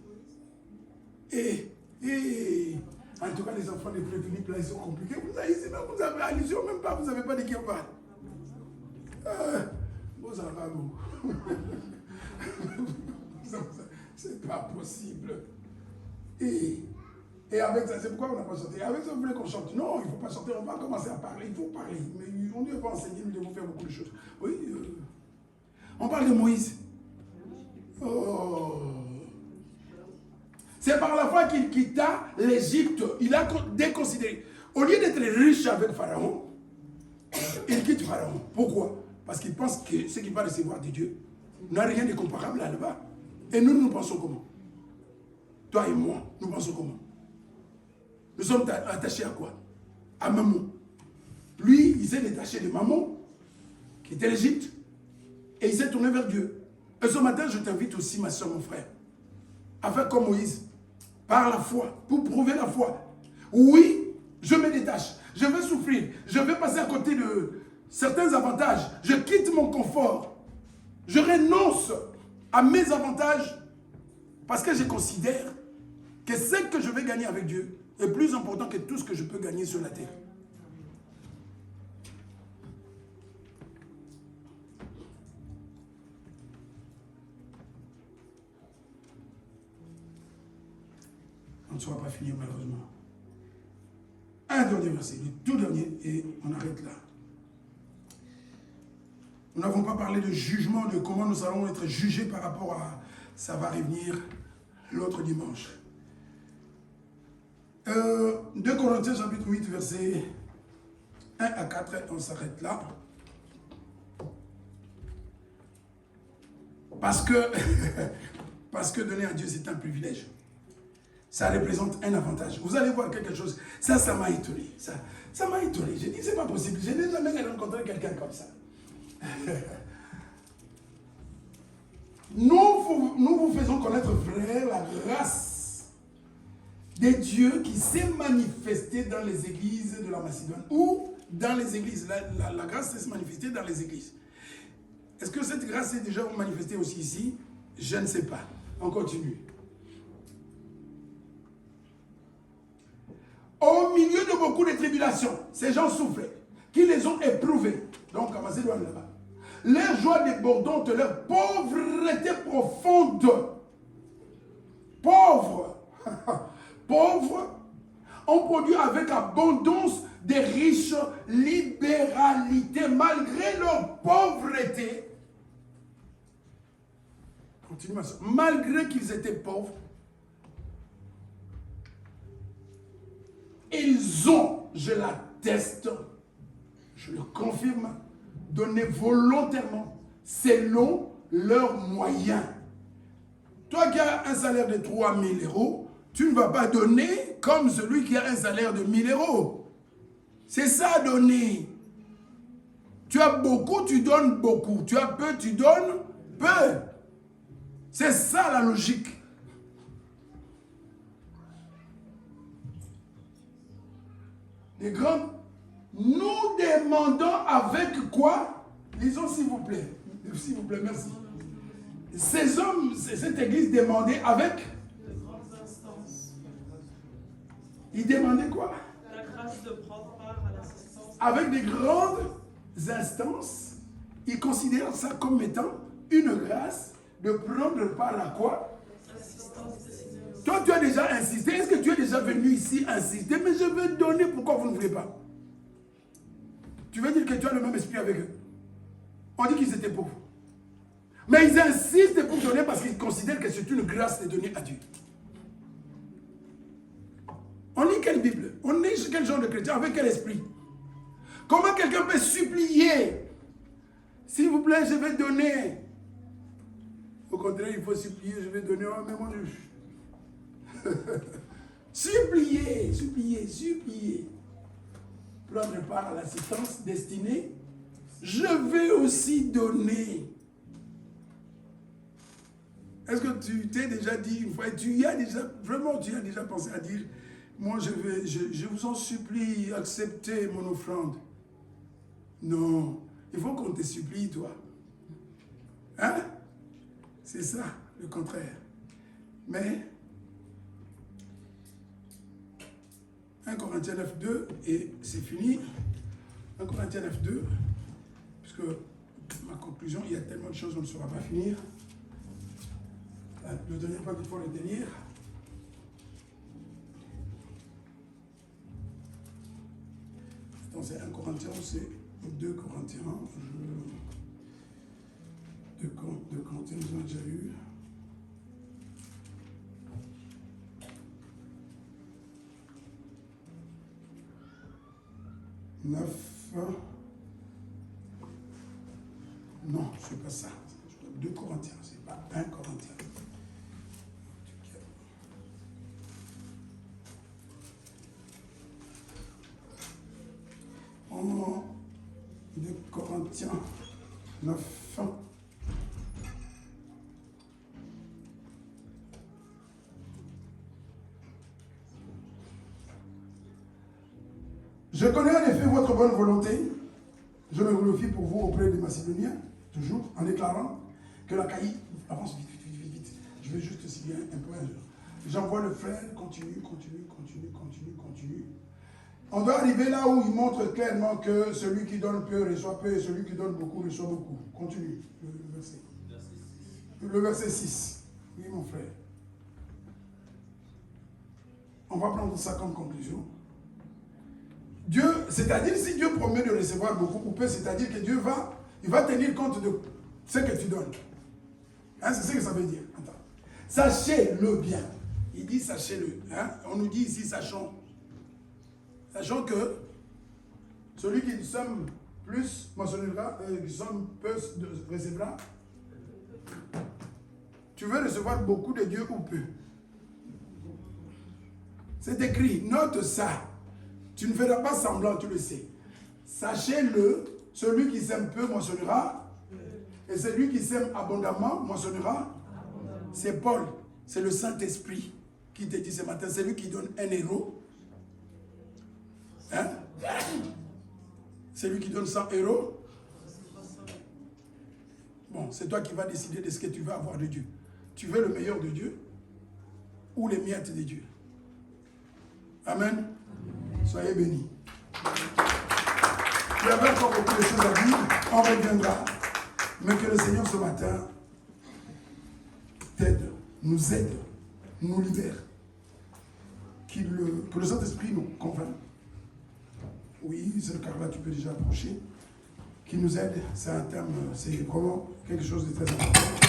En tout cas, les enfants des prévenus, là, ils sont compliqués. Vous avez allusion, même pas, vous n'avez pas de qui on parle. Vous en avez c'est pas possible. Et avec ça, c'est pourquoi on n'a pas chanté. Avec ça, vous voulez qu'on chante? Non, il ne faut pas chanter, on va commencer à parler. Il faut parler. Mais on ne va pas enseigner, nous devons faire beaucoup de choses. Oui, on parle de Moïse. Oh. C'est par la foi qu'il quitta l'Égypte. Il a déconsidéré. Au lieu d'être riche avec Pharaon, il quitte Pharaon. Pourquoi? Parce qu'il pense que ce qu'il va recevoir de Dieu n'a rien de comparable là-bas. Et nous pensons comment? Toi et moi, nous pensons comment? Nous sommes attachés à quoi? À Maman. Lui, il s'est détaché de Maman, qui était l'Égypte, et il s'est tourné vers Dieu. Et ce matin, je t'invite aussi, ma soeur, mon frère, à faire comme Moïse, par la foi, pour prouver la foi. Oui, je me détache, je vais souffrir, je vais passer à côté de certains avantages, je quitte mon confort, je renonce à mes avantages, parce que je considère que ce que je vais gagner avec Dieu est plus important que tout ce que je peux gagner sur la terre. On ne sera pas fini malheureusement. Un dernier verset, le tout dernier, et on arrête là. Nous n'avons pas parlé de jugement, de comment nous allons être jugés par rapport à... Ça va revenir l'autre dimanche. 2 Corinthiens chapitre 8, versets 1 à 4, on s'arrête là. Parce que donner à Dieu, c'est un privilège. Ça représente un avantage. Vous allez voir quelque chose. Ça m'a étonné. Ça m'a étonné. J'ai dit, c'est pas possible. Je n'ai jamais rencontré quelqu'un comme ça. Nous vous faisons connaître, frère, la grâce de Dieu qui s'est manifestée dans les églises de la Macédoine. Ou dans les églises. La grâce s'est manifestée dans les églises. Est-ce que cette grâce est déjà manifestée aussi ici? Je ne sais pas. On continue. au milieu de beaucoup de tribulations, ces gens souffraient, qui les ont éprouvés. Donc, à Macédoine là-bas. Leur joie débordante, leur pauvreté profonde. Pauvres. Pauvres ont produit avec abondance des riches libéralités. Malgré leur pauvreté, malgré qu'ils étaient pauvres, ils ont, je l'atteste, je le confirme, donné volontairement, selon leurs moyens. Toi qui as un salaire de 3 000 euros, tu ne vas pas donner comme celui qui a un salaire de 1 000 euros. C'est ça, donner. Tu as beaucoup, tu donnes beaucoup. Tu as peu, tu donnes peu. C'est ça la logique. Les grands, nous demandons avec quoi? Lisons s'il vous plaît. S'il vous plaît, merci. Ces hommes, cette église demandait avec de grandes instances. Ils demandaient quoi? La grâce de prendre part à l'assistance. Avec des grandes instances, ils considèrent ça comme étant une grâce de prendre part à quoi? L'assistance destinée aux... Toi, tu as déjà insisté. Est-ce que tu es déjà venu ici insister? Mais je veux donner. Pourquoi vous ne voulez pas? Tu veux dire que tu as le même esprit avec eux? On dit qu'ils étaient pauvres. Mais ils insistent pour donner parce qu'ils considèrent que c'est une grâce de donner à Dieu. On lit quelle Bible? On est chez quel genre de chrétien? Avec quel esprit? Comment quelqu'un peut supplier? S'il vous plaît, je vais donner. Au contraire, il faut supplier, je vais donner. Oh, mais moi, je... supplier, supplier, supplier. Prendre part à l'assistance destinée. Je vais aussi donner. Est-ce que tu t'es déjà dit une fois, tu as déjà pensé à dire, moi je vous en supplie, acceptez mon offrande. Non, il faut qu'on te supplie, toi. Hein? C'est ça, le contraire. Mais, 1 Corinthiens 9, 2, et c'est fini. 1 Corinthiens 9, 2, puisque ma conclusion, il y a tellement de choses, on ne saura pas finir. Le dernier point qu'il faut retenir. Donc c'est 1 Corinthiens, c'est 2 Corinthiens. 2 Corinthiens, nous avons déjà eu. Non, c'est pas ça. 2 Corinthiens, c'est pas 1 Corinthiens. En 2 Corinthiens 9. Je connais en effet votre bonne volonté. Je me glorifie pour vous auprès des Macédoniens, toujours, en déclarant que la caïe avance vite. Je vais juste citer un point. J'envoie le frère, continue. On doit arriver là où il montre clairement que celui qui donne peu reçoit peu et celui qui donne beaucoup reçoit beaucoup. Continue le verset. Le verset 6. Oui, mon frère. On va prendre ça comme conclusion. Dieu, c'est-à-dire si Dieu promet de recevoir beaucoup ou peu, c'est-à-dire que Dieu va tenir compte de ce que tu donnes. Hein, c'est ce que ça veut dire. Attends. Sachez-le bien. Il dit sachez-le. Hein? On nous dit ici sachons. Sachant que celui qui somme plus moissonnera, qui somme peu recevra. Tu veux recevoir beaucoup de Dieu ou peu? C'est écrit, note ça. Tu ne feras pas semblant, tu le sais. Sachez-le, celui qui sème peu moissonnera, et celui qui sème abondamment moissonnera. C'est Paul, c'est le Saint-Esprit qui te dit ce matin, c'est lui qui donne 1 euro. Hein? C'est lui qui donne 100 euros. Bon, c'est toi qui vas décider de ce que tu veux avoir de Dieu. Tu veux le meilleur de Dieu ou les miettes de Dieu? Amen. Soyez bénis. Il y avait encore beaucoup de choses à dire. On reviendra. Mais que le Seigneur ce matin t'aide, nous aide, nous libère. Que le Saint-Esprit nous convainc. Oui, c'est le cas là, tu peux déjà approcher. Qui nous aide, c'est un terme, c'est vraiment quelque chose de très important.